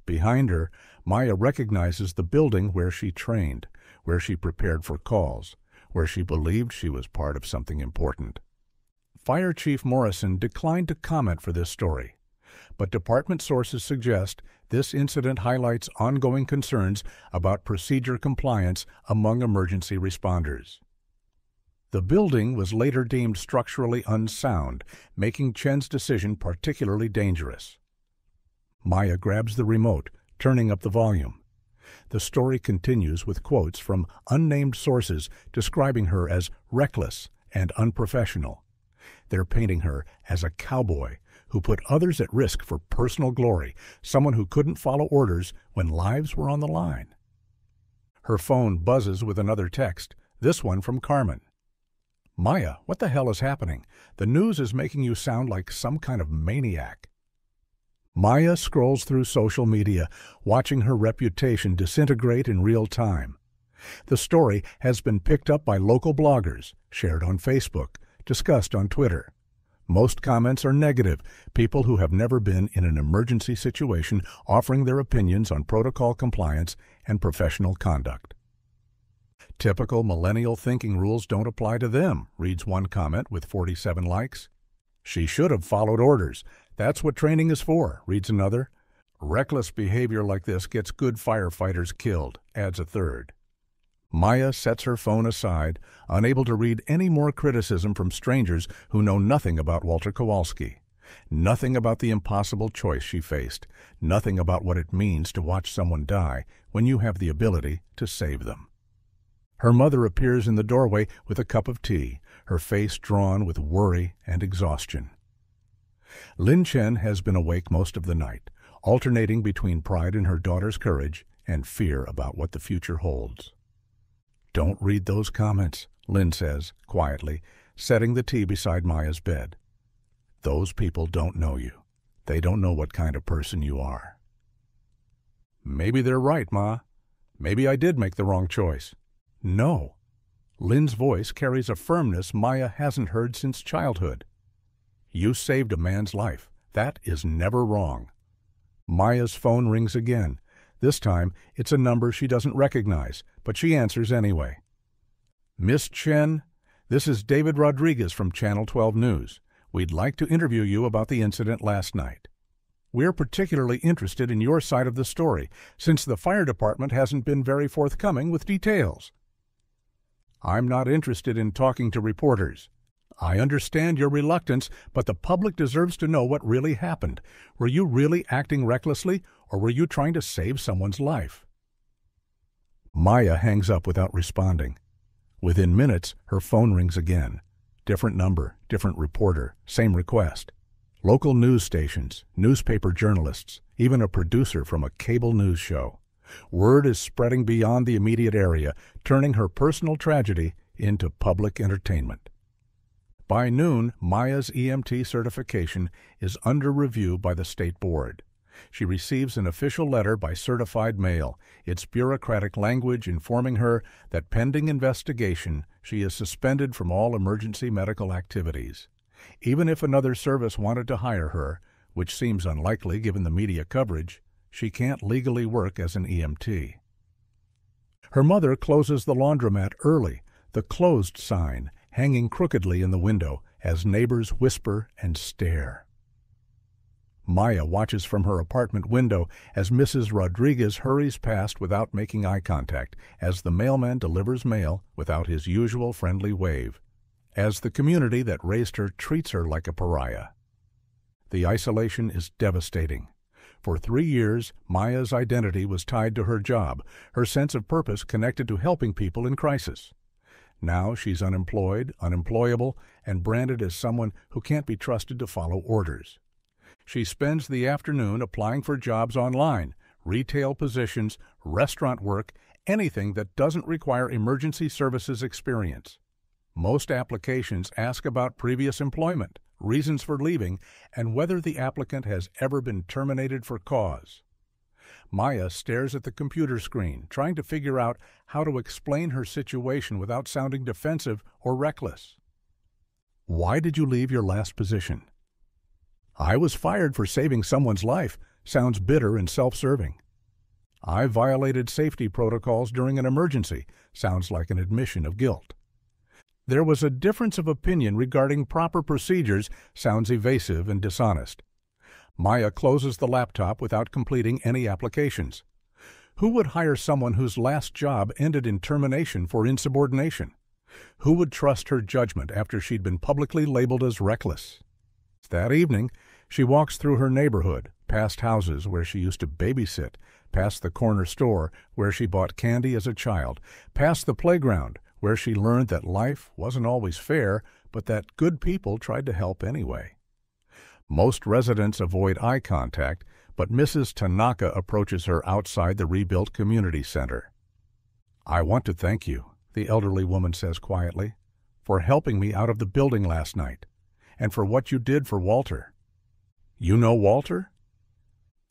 Behind her, Maya recognizes the building where she trained, where she prepared for calls, where she believed she was part of something important. Fire Chief Morrison declined to comment for this story, but department sources suggest this incident highlights ongoing concerns about procedure compliance among emergency responders. The building was later deemed structurally unsound, making Chen's decision particularly dangerous. Maya grabs the remote, turning up the volume. The story continues with quotes from unnamed sources describing her as reckless and unprofessional. They're painting her as a cowboy who put others at risk for personal glory, someone who couldn't follow orders when lives were on the line. Her phone buzzes with another text, this one from Carmen. Maya, what the hell is happening? The news is making you sound like some kind of maniac. Maya scrolls through social media, watching her reputation disintegrate in real time. The story has been picked up by local bloggers, shared on Facebook, discussed on Twitter. Most comments are negative, people who have never been in an emergency situation offering their opinions on protocol compliance and professional conduct. Typical millennial thinking rules don't apply to them, reads one comment with 47 likes. She should have followed orders. That's what training is for, reads another. Reckless behavior like this gets good firefighters killed, adds a third. Maya sets her phone aside, unable to read any more criticism from strangers who know nothing about Walter Kowalski, nothing about the impossible choice she faced, nothing about what it means to watch someone die when you have the ability to save them. Her mother appears in the doorway with a cup of tea, her face drawn with worry and exhaustion. Lin Chen has been awake most of the night, alternating between pride in her daughter's courage and fear about what the future holds. Don't read those comments, Lin says, quietly, setting the tea beside Maya's bed. Those people don't know you. They don't know what kind of person you are. Maybe they're right, Ma. Maybe I did make the wrong choice. No. Lin's voice carries a firmness Maya hasn't heard since childhood. You saved a man's life. That is never wrong. Maya's phone rings again. This time, it's a number she doesn't recognize, but she answers anyway. Miss Chen, this is David Rodriguez from Channel 12 News. We'd like to interview you about the incident last night. We're particularly interested in your side of the story, since the fire department hasn't been very forthcoming with details. I'm not interested in talking to reporters. I understand your reluctance, but the public deserves to know what really happened. Were you really acting recklessly, or were you trying to save someone's life? Maya hangs up without responding. Within minutes, her phone rings again. Different number, different reporter, same request. Local news stations, newspaper journalists, even a producer from a cable news show. Word is spreading beyond the immediate area, turning her personal tragedy into public entertainment. By noon, Maya's EMT certification is under review by the state board. She receives an official letter by certified mail, its bureaucratic language informing her that pending investigation, she is suspended from all emergency medical activities. Even if another service wanted to hire her, which seems unlikely given the media coverage, she can't legally work as an EMT. Her mother closes the laundromat early, the closed sign hanging crookedly in the window as neighbors whisper and stare. Maya watches from her apartment window as Mrs. Rodriguez hurries past without making eye contact, as the mailman delivers mail without his usual friendly wave, as the community that raised her treats her like a pariah. The isolation is devastating. For 3 years, Maya's identity was tied to her job, her sense of purpose connected to helping people in crisis. Now she's unemployed, unemployable, and branded as someone who can't be trusted to follow orders. She spends the afternoon applying for jobs online, retail positions, restaurant work, anything that doesn't require emergency services experience. Most applications ask about previous employment, reasons for leaving, and whether the applicant has ever been terminated for cause. Maya stares at the computer screen, trying to figure out how to explain her situation without sounding defensive or reckless. Why did you leave your last position? I was fired for saving someone's life. Sounds bitter and self-serving. I violated safety protocols during an emergency. Sounds like an admission of guilt. There was a difference of opinion regarding proper procedures. Sounds evasive and dishonest. Maya closes the laptop without completing any applications. Who would hire someone whose last job ended in termination for insubordination? Who would trust her judgment after she'd been publicly labeled as reckless? That evening, she walks through her neighborhood, past houses where she used to babysit, past the corner store where she bought candy as a child, past the playground where she learned that life wasn't always fair, but that good people tried to help anyway. Most residents avoid eye contact, but Mrs. Tanaka approaches her outside the rebuilt community center. I want to thank you, the elderly woman says quietly, for helping me out of the building last night, and for what you did for Walter. You know Walter?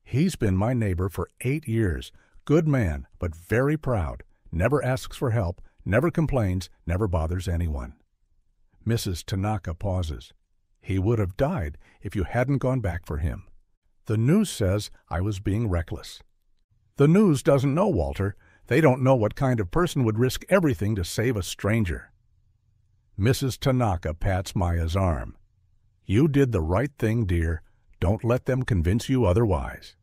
He's been my neighbor for 8 years. Good man, but very proud, never asks for help, never complains, never bothers anyone. Mrs. Tanaka pauses. He would have died if you hadn't gone back for him. The news says I was being reckless. The news doesn't know Walter. They don't know what kind of person would risk everything to save a stranger. Mrs. Tanaka pats Maya's arm. You did the right thing, dear. Don't let them convince you otherwise.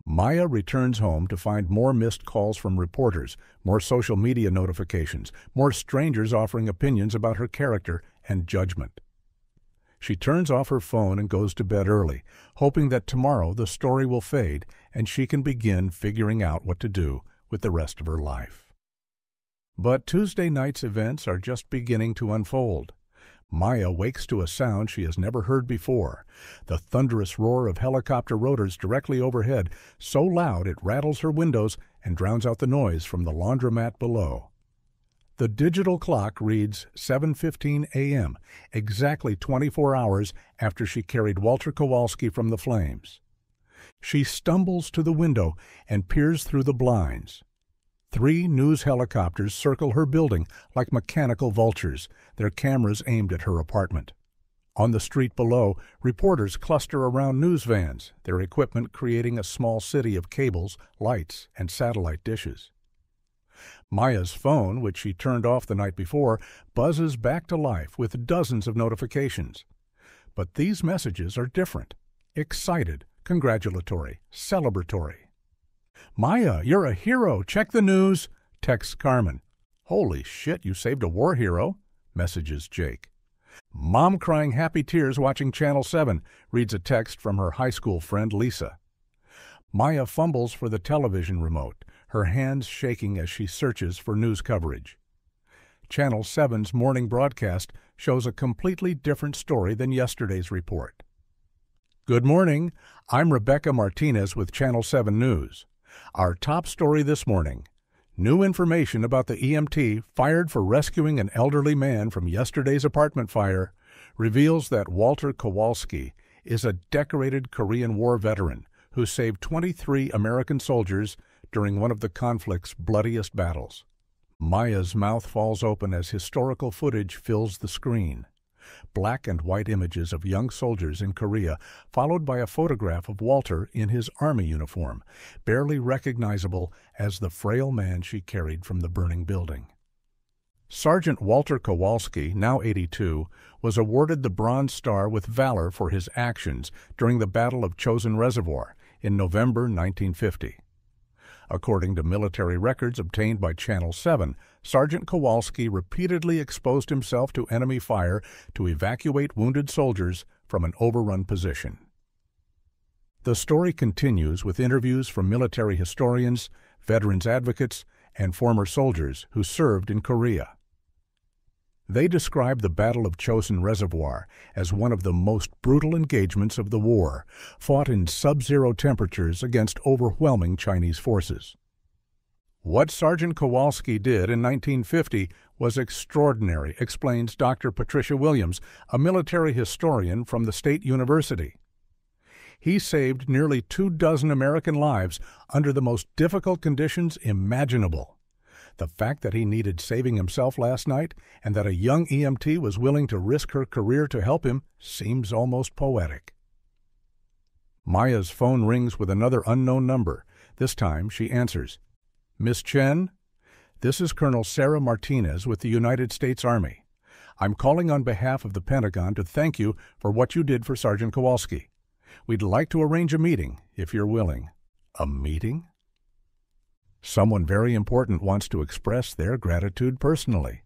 Maya returns home to find more missed calls from reporters, more social media notifications, more strangers offering opinions about her character and judgment. She turns off her phone and goes to bed early, hoping that tomorrow the story will fade and she can begin figuring out what to do with the rest of her life. But Tuesday night's events are just beginning to unfold. Maya wakes to a sound she has never heard before, the thunderous roar of helicopter rotors directly overhead, so loud it rattles her windows and drowns out the noise from the laundromat below. The digital clock reads 7:15 a.m., exactly 24 hours after she carried Walter Kowalski from the flames. She stumbles to the window and peers through the blinds. 3 news helicopters circle her building like mechanical vultures, their cameras aimed at her apartment. On the street below, reporters cluster around news vans, their equipment creating a small city of cables, lights, and satellite dishes. Maya's phone, which she turned off the night before, buzzes back to life with dozens of notifications. But these messages are different. Excited, congratulatory, celebratory. Maya, you're a hero. Check the news, texts Carmen. Holy shit, you saved a war hero, messages Jake. Mom crying happy tears watching Channel 7, reads a text from her high school friend Lisa. Maya fumbles for the television remote, her hands shaking as she searches for news coverage. Channel 7's morning broadcast shows a completely different story than yesterday's report. Good morning. I'm Rebecca Martinez with Channel 7 News. Our top story this morning: new information about the EMT fired for rescuing an elderly man from yesterday's apartment fire reveals that Walter Kowalski is a decorated Korean War veteran who saved 23 American soldiers during one of the conflict's bloodiest battles. Maya's mouth falls open as historical footage fills the screen. Black and white images of young soldiers in Korea, followed by a photograph of Walter in his army uniform, barely recognizable as the frail man she carried from the burning building. Sergeant Walter Kowalski, now 82, was awarded the Bronze Star with Valor for his actions during the Battle of Chosin Reservoir in November 1950. According to military records obtained by Channel 7, Sergeant Kowalski repeatedly exposed himself to enemy fire to evacuate wounded soldiers from an overrun position. The story continues with interviews from military historians, veterans advocates, and former soldiers who served in Korea. They describe the Battle of Chosin Reservoir as one of the most brutal engagements of the war, fought in sub-zero temperatures against overwhelming Chinese forces. What Sergeant Kowalski did in 1950 was extraordinary, explains Dr. Patricia Williams, a military historian from the State University. He saved nearly 24 American lives under the most difficult conditions imaginable. The fact that he needed saving himself last night and that a young EMT was willing to risk her career to help him seems almost poetic. Maya's phone rings with another unknown number. This time she answers. "Miss Chen, this is Colonel Sarah Martinez with the United States Army. I'm calling on behalf of the Pentagon to thank you for what you did for Sergeant Kowalski. We'd like to arrange a meeting, if you're willing." A meeting? Someone very important wants to express their gratitude personally.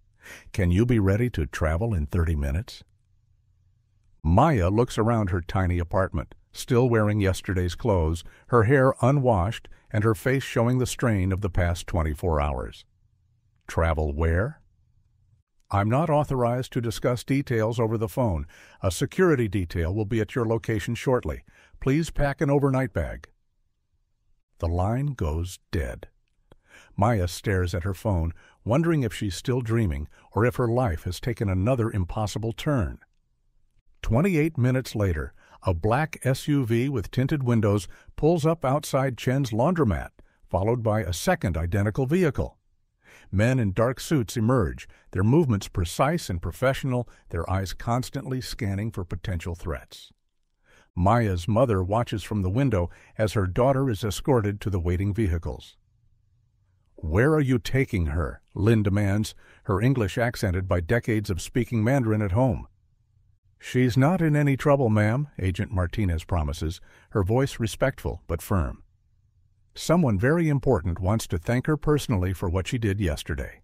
Can you be ready to travel in 30 minutes? Maya looks around her tiny apartment, still wearing yesterday's clothes, her hair unwashed and her face showing the strain of the past 24 hours. Travel where? I'm not authorized to discuss details over the phone. A security detail will be at your location shortly. Please pack an overnight bag. The line goes dead. Maya stares at her phone, wondering if she's still dreaming or if her life has taken another impossible turn. 28 minutes later, a black SUV with tinted windows pulls up outside Chen's laundromat, followed by a second identical vehicle. Men in dark suits emerge, their movements precise and professional, their eyes constantly scanning for potential threats. Maya's mother watches from the window as her daughter is escorted to the waiting vehicles. "Where are you taking her?" Lynn demands, her English accented by decades of speaking Mandarin at home. "She's not in any trouble, ma'am," Agent Martinez promises, her voice respectful but firm. Someone very important wants to thank her personally for what she did yesterday.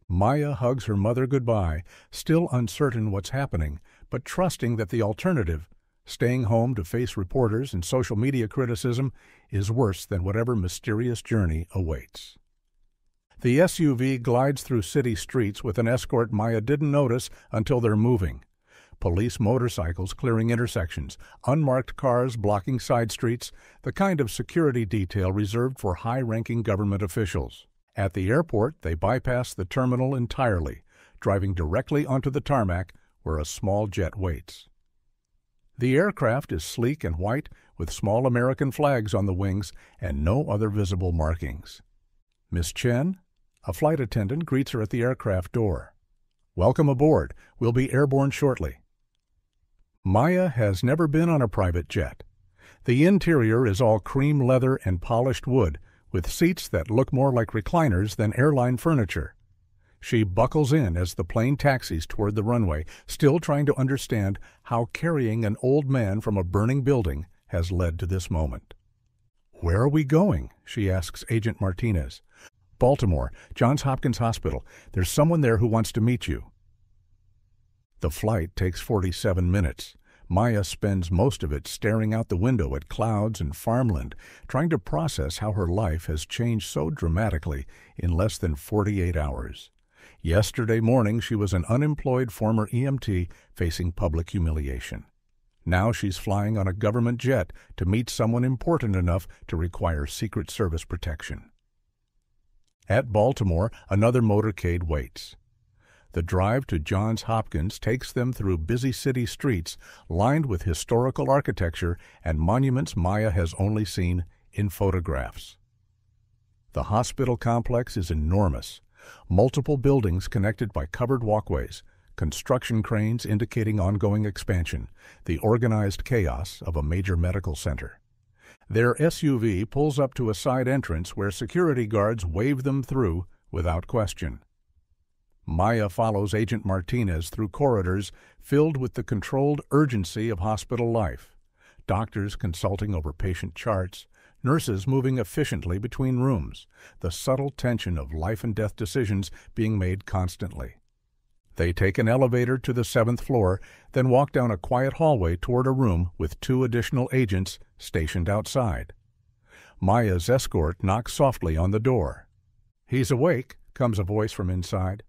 Maya hugs her mother goodbye, still uncertain what's happening, but trusting that the alternative, staying home to face reporters and social media criticism, is worse than whatever mysterious journey awaits. The SUV glides through city streets with an escort Maya didn't notice until they're moving. Police motorcycles clearing intersections, unmarked cars blocking side streets, the kind of security detail reserved for high-ranking government officials. At the airport, they bypass the terminal entirely, driving directly onto the tarmac where a small jet waits. The aircraft is sleek and white with small American flags on the wings and no other visible markings. "Miss Chen?" A flight attendant greets her at the aircraft door. "Welcome aboard. We'll be airborne shortly." Maya has never been on a private jet. The interior is all cream leather and polished wood, with seats that look more like recliners than airline furniture. She buckles in as the plane taxis toward the runway, still trying to understand how carrying an old man from a burning building has led to this moment. "Where are we going?" she asks Agent Martinez. "Baltimore, Johns Hopkins Hospital. There's someone there who wants to meet you." The flight takes 47 minutes. Maya spends most of it staring out the window at clouds and farmland, trying to process how her life has changed so dramatically in less than 48 hours. Yesterday morning, she was an unemployed former EMT facing public humiliation. Now she's flying on a government jet to meet someone important enough to require Secret Service protection. At Baltimore, another motorcade waits. The drive to Johns Hopkins takes them through busy city streets lined with historical architecture and monuments Maya has only seen in photographs. The hospital complex is enormous. Multiple buildings connected by covered walkways, construction cranes indicating ongoing expansion, the organized chaos of a major medical center. Their SUV pulls up to a side entrance where security guards wave them through without question. Maya follows Agent Martinez through corridors filled with the controlled urgency of hospital life. Doctors consulting over patient charts, nurses moving efficiently between rooms, the subtle tension of life and death decisions being made constantly. They take an elevator to the 7th floor, then walk down a quiet hallway toward a room with 2 additional agents stationed outside. Maya's escort knocks softly on the door. "He's awake," comes a voice from inside.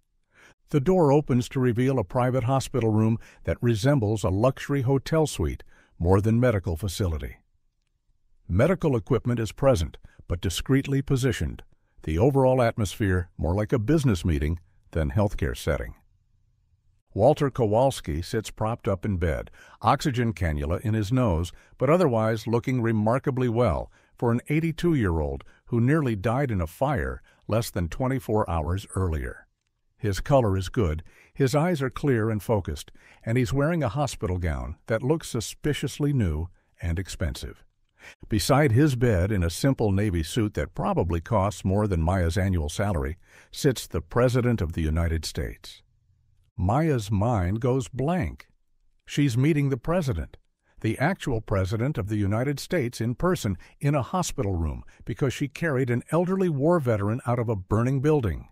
The door opens to reveal a private hospital room that resembles a luxury hotel suite more than medical facility. Medical equipment is present, but discreetly positioned. The overall atmosphere more like a business meeting than healthcare setting. Walter Kowalski sits propped up in bed, oxygen cannula in his nose, but otherwise looking remarkably well for an 82-year-old who nearly died in a fire less than 24 hours earlier. His color is good, his eyes are clear and focused, and he's wearing a hospital gown that looks suspiciously new and expensive. Beside his bed, in a simple navy suit that probably costs more than Maya's annual salary, sits the President of the United States. Maya's mind goes blank. She's meeting the President, the actual President of the United States in person in a hospital room because she carried an elderly war veteran out of a burning building.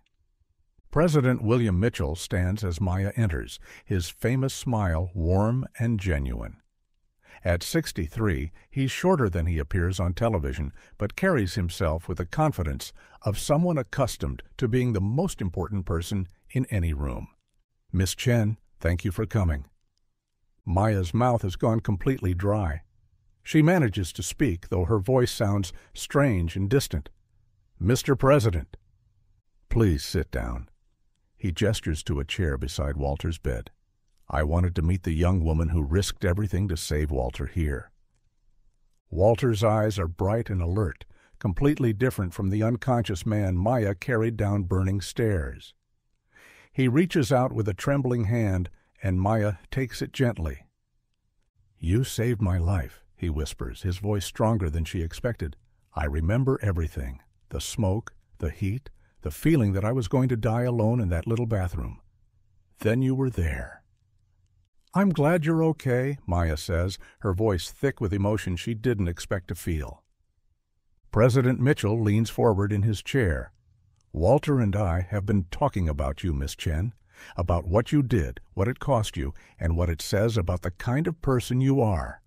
President William Mitchell stands as Maya enters, his famous smile warm and genuine. At 63, he's shorter than he appears on television, but carries himself with the confidence of someone accustomed to being the most important person in any room. "Miss Chen, thank you for coming." Maya's mouth has gone completely dry. She manages to speak, though her voice sounds strange and distant. "Mr. President." "Please sit down." He gestures to a chair beside Walter's bed. "I wanted to meet the young woman who risked everything to save Walter here." Walter's eyes are bright and alert, completely different from the unconscious man Maya carried down burning stairs. He reaches out with a trembling hand, and Maya takes it gently. "You saved my life," he whispers, his voice stronger than she expected. "I remember everything, the smoke, the heat, the feeling that I was going to die alone in that little bathroom. Then you were there." "I'm glad you're okay," Maya says, her voice thick with emotion she didn't expect to feel. President Mitchell leans forward in his chair. "Walter and I have been talking about you, Miss Chen, about what you did, what it cost you, and what it says about the kind of person you are."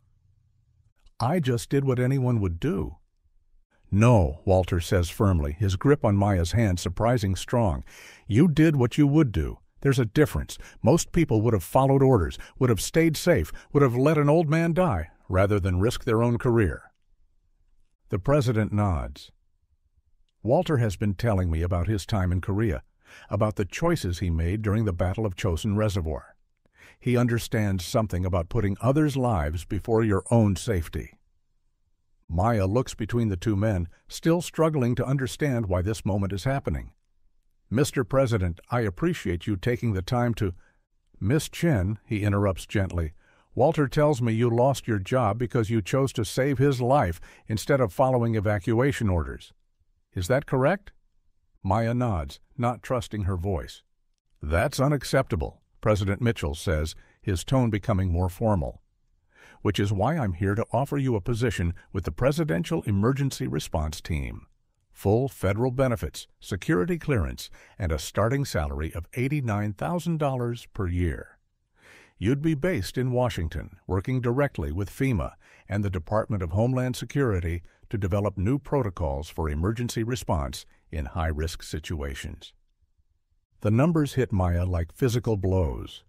"I just did what anyone would do." "No," Walter says firmly, his grip on Maya's hand surprising strong. "You did what you would do. There's a difference. Most people would have followed orders, would have stayed safe, would have let an old man die, rather than risk their own career." The President nods. "Walter has been telling me about his time in Korea, about the choices he made during the Battle of Chosin Reservoir. He understands something about putting others' lives before your own safety." Maya looks between the two men, still struggling to understand why this moment is happening. "Mr. President, I appreciate you taking the time to—" "Miss Chen," he interrupts gently, "Walter tells me you lost your job because you chose to save his life instead of following evacuation orders. Is that correct?" Maya nods, not trusting her voice. "That's unacceptable," President Mitchell says, his tone becoming more formal. "Which is why I'm here to offer you a position with the Presidential Emergency Response Team. Full federal benefits, security clearance, and a starting salary of $89,000 per year. You'd be based in Washington, working directly with FEMA and the Department of Homeland Security to develop new protocols for emergency response in high-risk situations." The numbers hit Maya like physical blows.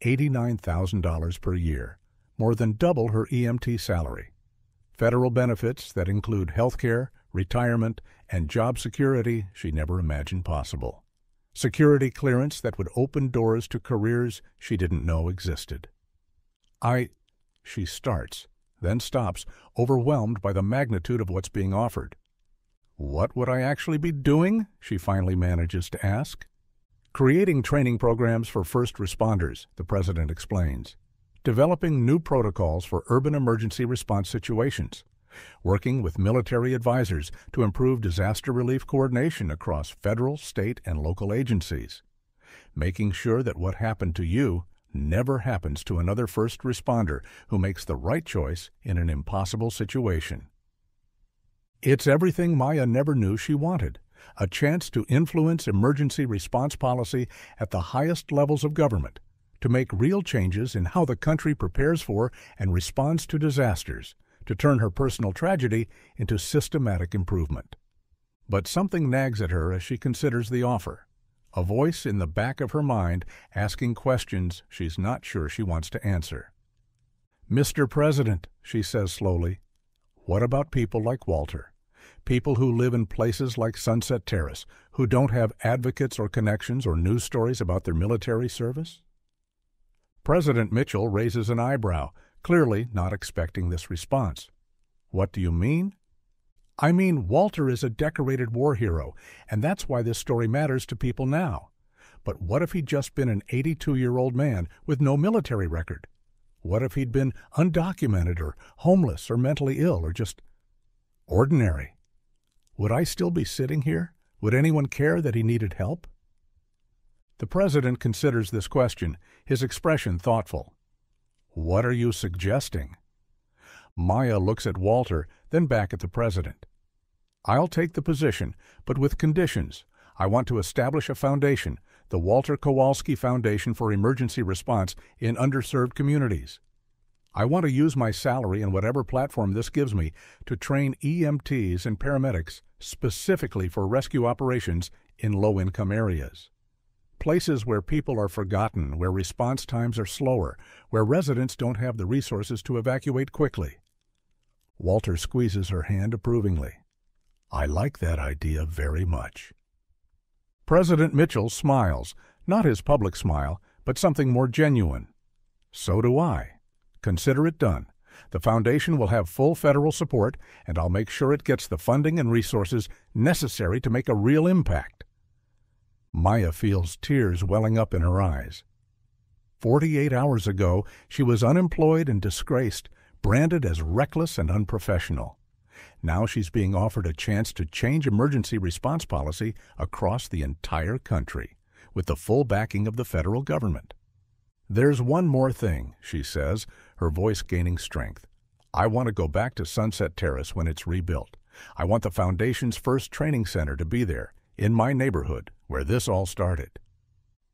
$89,000 per year, more than double her EMT salary. Federal benefits that include health care, retirement, and job security she never imagined possible. Security clearance that would open doors to careers she didn't know existed. She starts, then stops, overwhelmed by the magnitude of what's being offered. "What would I actually be doing?" she finally manages to ask. "Creating training programs for first responders," the President explains. "Developing new protocols for urban emergency response situations. Working with military advisors to improve disaster relief coordination across federal, state, and local agencies. making sure that what happened to you never happens to another first responder who makes the right choice in an impossible situation. It's everything Maya never knew she wanted, a chance to influence emergency response policy at the highest levels of government, to make real changes in how the country prepares for and responds to disasters, to turn her personal tragedy into systematic improvement. But something nags at her as she considers the offer, a voice in the back of her mind asking questions she's not sure she wants to answer. "Mr. President," she says slowly, "what about people like Walter? People who live in places like Sunset Terrace, who don't have advocates or connections or news stories about their military service?" President Mitchell raises an eyebrow, clearly not expecting this response. "What do you mean?" "I mean, Walter is a decorated war hero, and that's why this story matters to people now. But what if he'd just been an 82-year-old man with no military record? What if he'd been undocumented or homeless or mentally ill or just ordinary? Would I still be sitting here? Would anyone care that he needed help?" The president considers this question, his expression thoughtful. "What are you suggesting?" Maya looks at Walter, then back at the president. "I'll take the position, but with conditions. I want to establish a foundation, the Walter Kowalski Foundation for Emergency Response in Underserved Communities. I want to use my salary and whatever platform this gives me to train EMTs and paramedics specifically for rescue operations in low-income areas. Places where people are forgotten, where response times are slower, where residents don't have the resources to evacuate quickly." Walter squeezes her hand approvingly. "I like that idea very much." President Mitchell smiles, not his public smile, but something more genuine. "So do I. Consider it done. The foundation will have full federal support, and I'll make sure it gets the funding and resources necessary to make a real impact." Maya feels tears welling up in her eyes. 48 hours ago, she was unemployed and disgraced, branded as reckless and unprofessional. Now she's being offered a chance to change emergency response policy across the entire country, with the full backing of the federal government. "There's one more thing," she says, her voice gaining strength. "I want to go back to Sunset Terrace when it's rebuilt. I want the Foundation's first training center to be there, in my neighborhood, where this all started."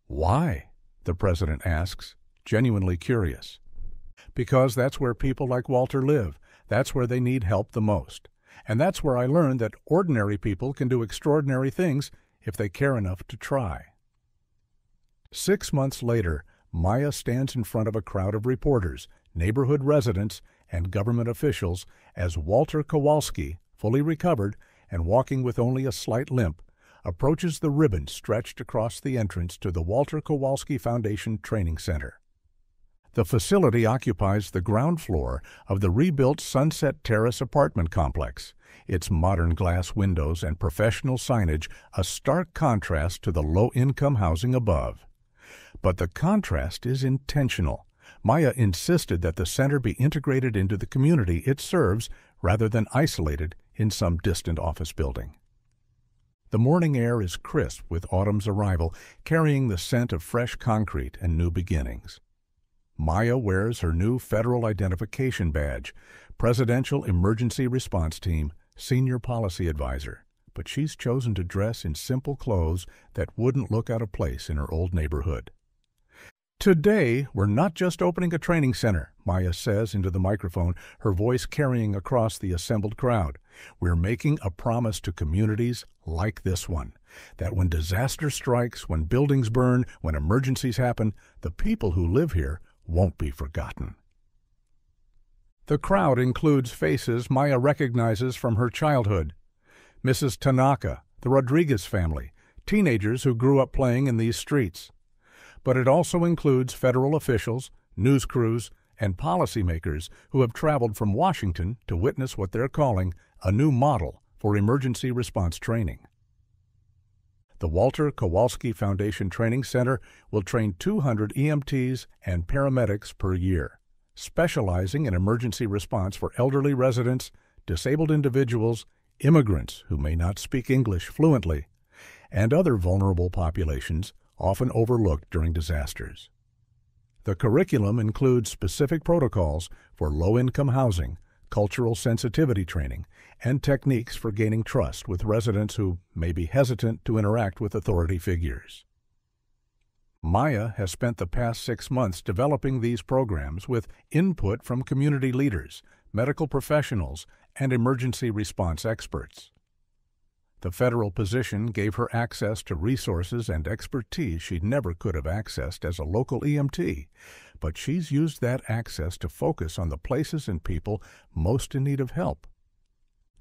"Why?" the president asks, genuinely curious. "Because that's where people like Walter live. That's where they need help the most. And that's where I learned that ordinary people can do extraordinary things if they care enough to try." 6 months later, Maya stands in front of a crowd of reporters, neighborhood residents, and government officials as Walter Kowalski, fully recovered and walking with only a slight limp, approaches the ribbon stretched across the entrance to the Walter Kowalski Foundation Training Center. The facility occupies the ground floor of the rebuilt Sunset Terrace apartment complex, its modern glass windows and professional signage a stark contrast to the low-income housing above. But the contrast is intentional. Maya insisted that the center be integrated into the community it serves rather than isolated in some distant office building. The morning air is crisp with autumn's arrival, carrying the scent of fresh concrete and new beginnings. Maya wears her new federal identification badge, Presidential Emergency Response Team, Senior Policy Advisor, but she's chosen to dress in simple clothes that wouldn't look out of place in her old neighborhood. "Today, we're not just opening a training center," Maya says into the microphone, her voice carrying across the assembled crowd. "We're making a promise to communities like this one, that when disaster strikes, when buildings burn, when emergencies happen, the people who live here won't be forgotten." The crowd includes faces Maya recognizes from her childhood. Mrs. Tanaka, the Rodriguez family, teenagers who grew up playing in these streets. But it also includes federal officials, news crews, and policymakers who have traveled from Washington to witness what they're calling a new model for emergency response training. The Walter Kowalski Foundation Training Center will train 200 EMTs and paramedics per year, specializing in emergency response for elderly residents, disabled individuals, immigrants who may not speak English fluently, and other vulnerable populations, often overlooked during disasters. The curriculum includes specific protocols for low-income housing, cultural sensitivity training, and techniques for gaining trust with residents who may be hesitant to interact with authority figures. Maya has spent the past 6 months developing these programs with input from community leaders, medical professionals, and emergency response experts. The federal position gave her access to resources and expertise she never could have accessed as a local EMT, but she's used that access to focus on the places and people most in need of help.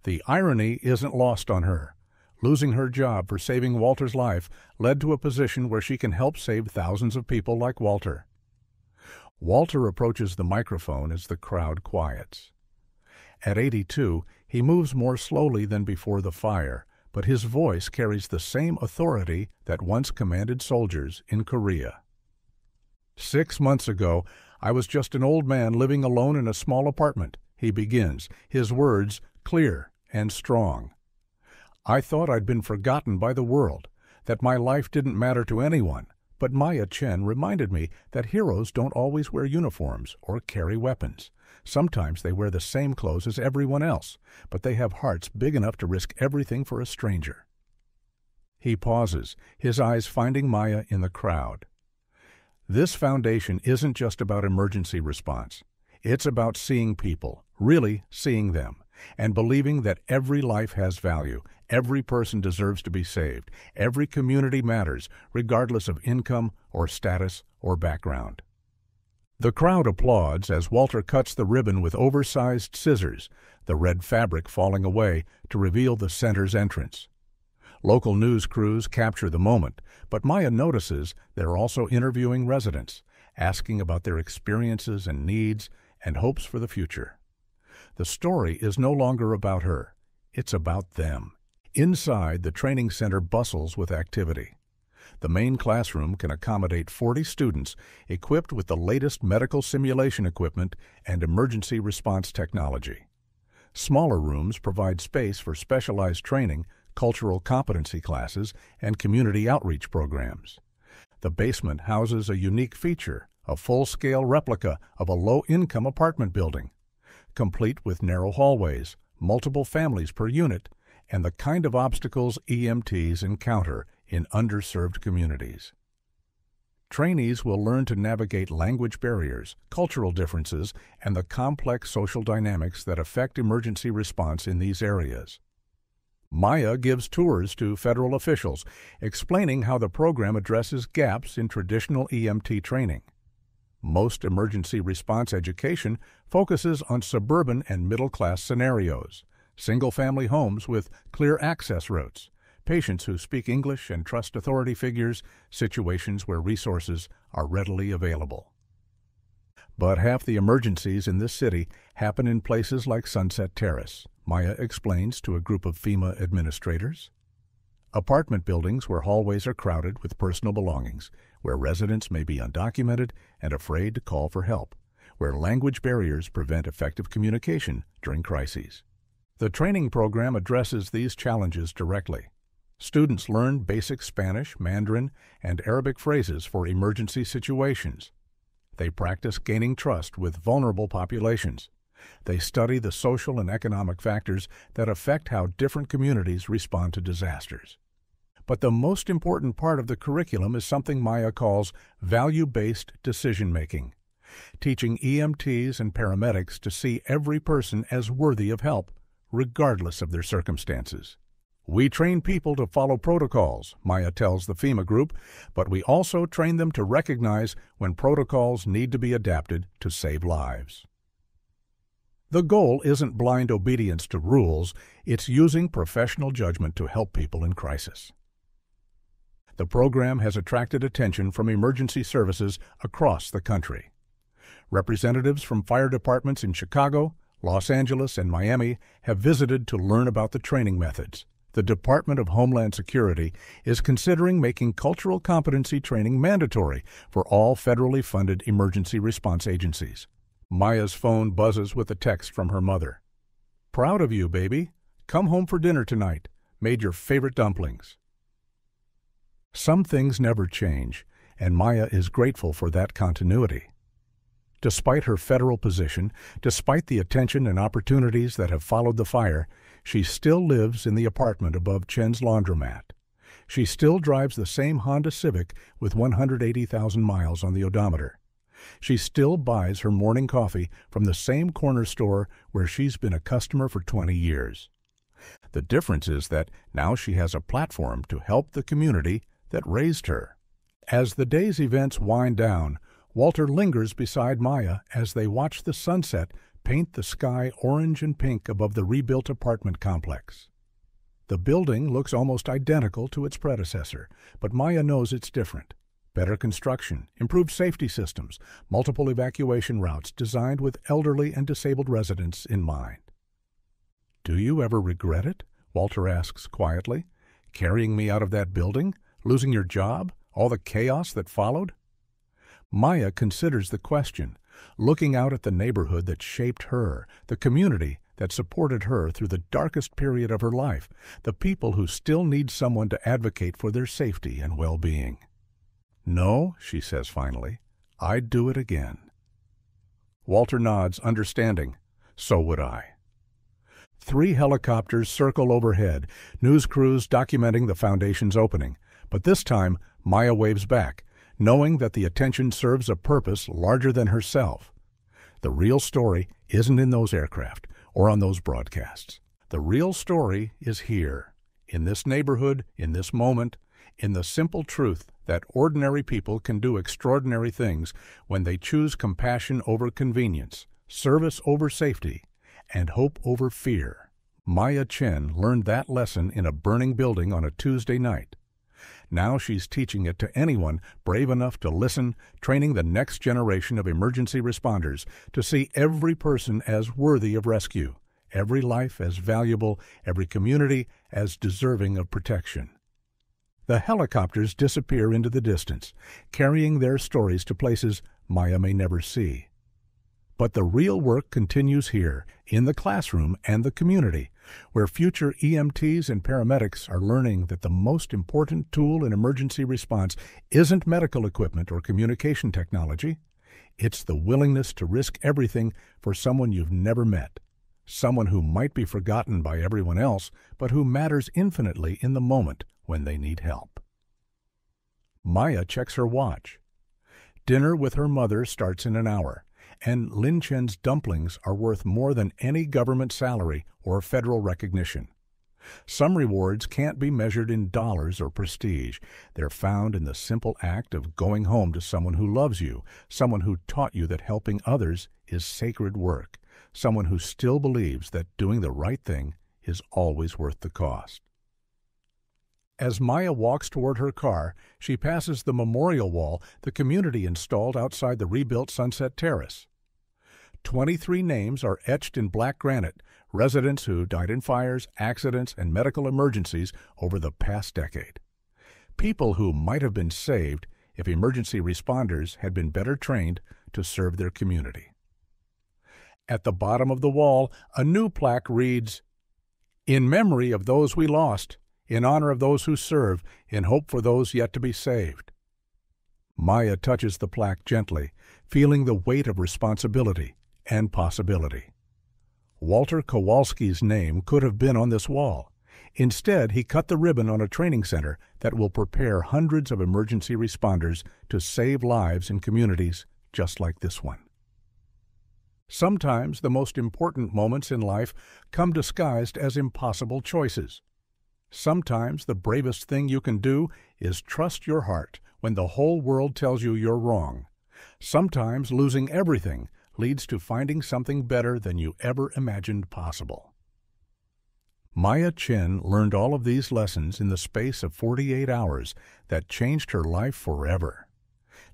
The irony isn't lost on her. Losing her job for saving Walter's life led to a position where she can help save thousands of people like Walter. Walter approaches the microphone as the crowd quiets. At 82, he moves more slowly than before the fire, but his voice carries the same authority that once commanded soldiers in Korea. 6 months ago, I was just an old man living alone in a small apartment, he begins, his words clear and strong. I thought I'd been forgotten by the world, that my life didn't matter to anyone, but Maya Chen reminded me that heroes don't always wear uniforms or carry weapons. Sometimes they wear the same clothes as everyone else, but they have hearts big enough to risk everything for a stranger. He pauses, his eyes finding Maya in the crowd. This foundation isn't just about emergency response. It's about seeing people, really seeing them, and believing that every life has value, every person deserves to be saved, every community matters, regardless of income or status or background. The crowd applauds as Walter cuts the ribbon with oversized scissors, the red fabric falling away to reveal the center's entrance. Local news crews capture the moment, but Maya notices they're also interviewing residents, asking about their experiences and needs and hopes for the future. The story is no longer about her. It's about them. Inside, the training center bustles with activity. The main classroom can accommodate 40 students equipped with the latest medical simulation equipment and emergency response technology. Smaller rooms provide space for specialized training, cultural competency classes, and community outreach programs. The basement houses a unique feature, a full-scale replica of a low-income apartment building, complete with narrow hallways, multiple families per unit, and the kind of obstacles EMTs encounter in underserved communities. Trainees will learn to navigate language barriers, cultural differences, and the complex social dynamics that affect emergency response in these areas. Maya gives tours to federal officials, explaining how the program addresses gaps in traditional EMT training. Most emergency response education focuses on suburban and middle-class scenarios, single-family homes with clear access routes, patients who speak English and trust authority figures, situations where resources are readily available. But half the emergencies in this city happen in places like Sunset Terrace, Maya explains to a group of FEMA administrators. Apartment buildings where hallways are crowded with personal belongings, where residents may be undocumented and afraid to call for help, where language barriers prevent effective communication during crises. The training program addresses these challenges directly. Students learn basic Spanish, Mandarin, and Arabic phrases for emergency situations. They practice gaining trust with vulnerable populations. They study the social and economic factors that affect how different communities respond to disasters. But the most important part of the curriculum is something Maya calls value-based decision-making, teaching EMTs and paramedics to see every person as worthy of help, regardless of their circumstances. We train people to follow protocols, Maya tells the FEMA group, but we also train them to recognize when protocols need to be adapted to save lives. The goal isn't blind obedience to rules, it's using professional judgment to help people in crisis. The program has attracted attention from emergency services across the country. Representatives from fire departments in Chicago, Los Angeles, and Miami have visited to learn about the training methods. The Department of Homeland Security is considering making cultural competency training mandatory for all federally funded emergency response agencies. Maya's phone buzzes with a text from her mother. "Proud of you, baby. Come home for dinner tonight. Made your favorite dumplings." Some things never change, and Maya is grateful for that continuity. Despite her federal position, despite the attention and opportunities that have followed the fire, she still lives in the apartment above Chen's laundromat. She still drives the same Honda Civic with 180,000 miles on the odometer. She still buys her morning coffee from the same corner store where she's been a customer for 20 years. The difference is that now she has a platform to help the community that raised her. As the day's events wind down, Walter lingers beside Maya as they watch the sunset paint the sky orange and pink above the rebuilt apartment complex. The building looks almost identical to its predecessor, but Maya knows it's different. Better construction, improved safety systems, multiple evacuation routes designed with elderly and disabled residents in mind. "Do you ever regret it?" Walter asks quietly. "Carrying me out of that building? Losing your job? All the chaos that followed?" Maya considers the question, looking out at the neighborhood that shaped her, the community that supported her through the darkest period of her life, the people who still need someone to advocate for their safety and well-being. "No," she says finally, "I'd do it again." Walter nods, understanding. So would I. 3 helicopters circle overhead, news crews documenting the foundation's opening. But this time, Maya waves back, knowing that the attention serves a purpose larger than herself. The real story isn't in those aircraft or on those broadcasts. The real story is here, in this neighborhood, in this moment, in the simple truth that ordinary people can do extraordinary things when they choose compassion over convenience, service over safety, and hope over fear. Maya Chen learned that lesson in a burning building on a Tuesday night. Now she's teaching it to anyone brave enough to listen, training the next generation of emergency responders to see every person as worthy of rescue, every life as valuable, every community as deserving of protection. The helicopters disappear into the distance, carrying their stories to places Maya may never see. But the real work continues here, in the classroom and the community, where future EMTs and paramedics are learning that the most important tool in emergency response isn't medical equipment or communication technology. It's the willingness to risk everything for someone you've never met, someone who might be forgotten by everyone else, but who matters infinitely in the moment when they need help. Maya checks her watch. Dinner with her mother starts in an hour, and Lin Chen's dumplings are worth more than any government salary or federal recognition. Some rewards can't be measured in dollars or prestige. They're found in the simple act of going home to someone who loves you, someone who taught you that helping others is sacred work, someone who still believes that doing the right thing is always worth the cost. As Maya walks toward her car, she passes the memorial wall the community installed outside the rebuilt Sunset Terrace. 23 names are etched in black granite, residents who died in fires, accidents, and medical emergencies over the past decade. People who might have been saved if emergency responders had been better trained to serve their community. At the bottom of the wall, a new plaque reads, "In memory of those we lost, in honor of those who serve, in hope for those yet to be saved." Maya touches the plaque gently, feeling the weight of responsibility and possibility. Walter Kowalski's name could have been on this wall. Instead, he cut the ribbon on a training center that will prepare hundreds of emergency responders to save lives in communities just like this one. Sometimes the most important moments in life come disguised as impossible choices. Sometimes the bravest thing you can do is trust your heart when the whole world tells you you're wrong. Sometimes losing everything leads to finding something better than you ever imagined possible. Maya Chen learned all of these lessons in the space of 48 hours that changed her life forever.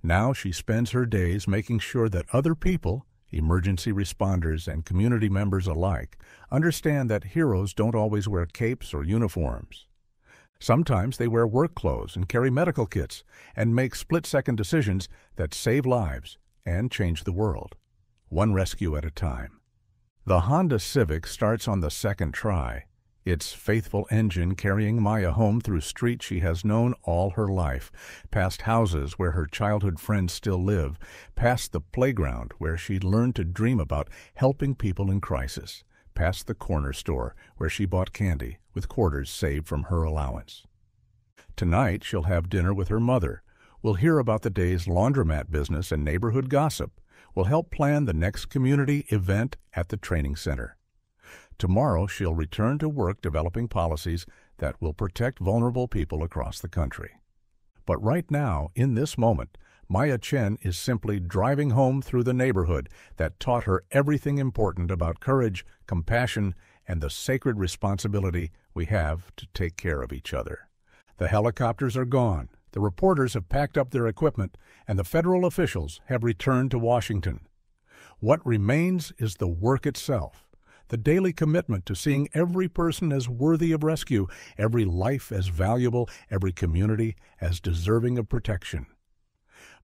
Now she spends her days making sure that other people, emergency responders and community members alike, understand that heroes don't always wear capes or uniforms. Sometimes they wear work clothes and carry medical kits and make split-second decisions that save lives and change the world, one rescue at a time. The Honda Civic starts on the second try. its faithful engine carrying Maya home through streets she has known all her life, past houses where her childhood friends still live, past the playground where she learned to dream about helping people in crisis, past the corner store where she bought candy with quarters saved from her allowance. Tonight she'll have dinner with her mother. We'll hear about the day's laundromat business and neighborhood gossip. We'll help plan the next community event at the training center. Tomorrow she'll return to work developing policies that will protect vulnerable people across the country. But right now, in this moment, Maya Chen is simply driving home through the neighborhood that taught her everything important about courage, compassion, and the sacred responsibility we have to take care of each other. The helicopters are gone, the reporters have packed up their equipment, and the federal officials have returned to Washington. What remains is the work itself, the daily commitment to seeing every person as worthy of rescue, every life as valuable, every community as deserving of protection.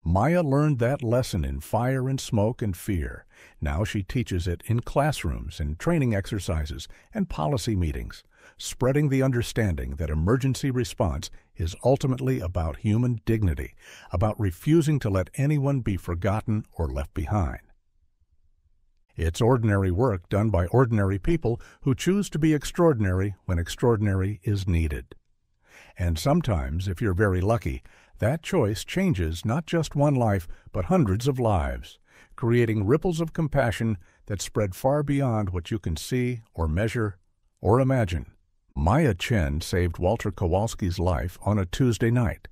Maya learned that lesson in fire and smoke and fear. Now she teaches it in classrooms and training exercises and policy meetings, spreading the understanding that emergency response is ultimately about human dignity, about refusing to let anyone be forgotten or left behind. It's ordinary work done by ordinary people who choose to be extraordinary when extraordinary is needed. And sometimes, if you're very lucky, that choice changes not just one life, but hundreds of lives, creating ripples of compassion that spread far beyond what you can see or measure or imagine. Maya Chen saved Walter Kowalski's life on a Tuesday night.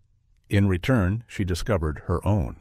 In return, she discovered her own.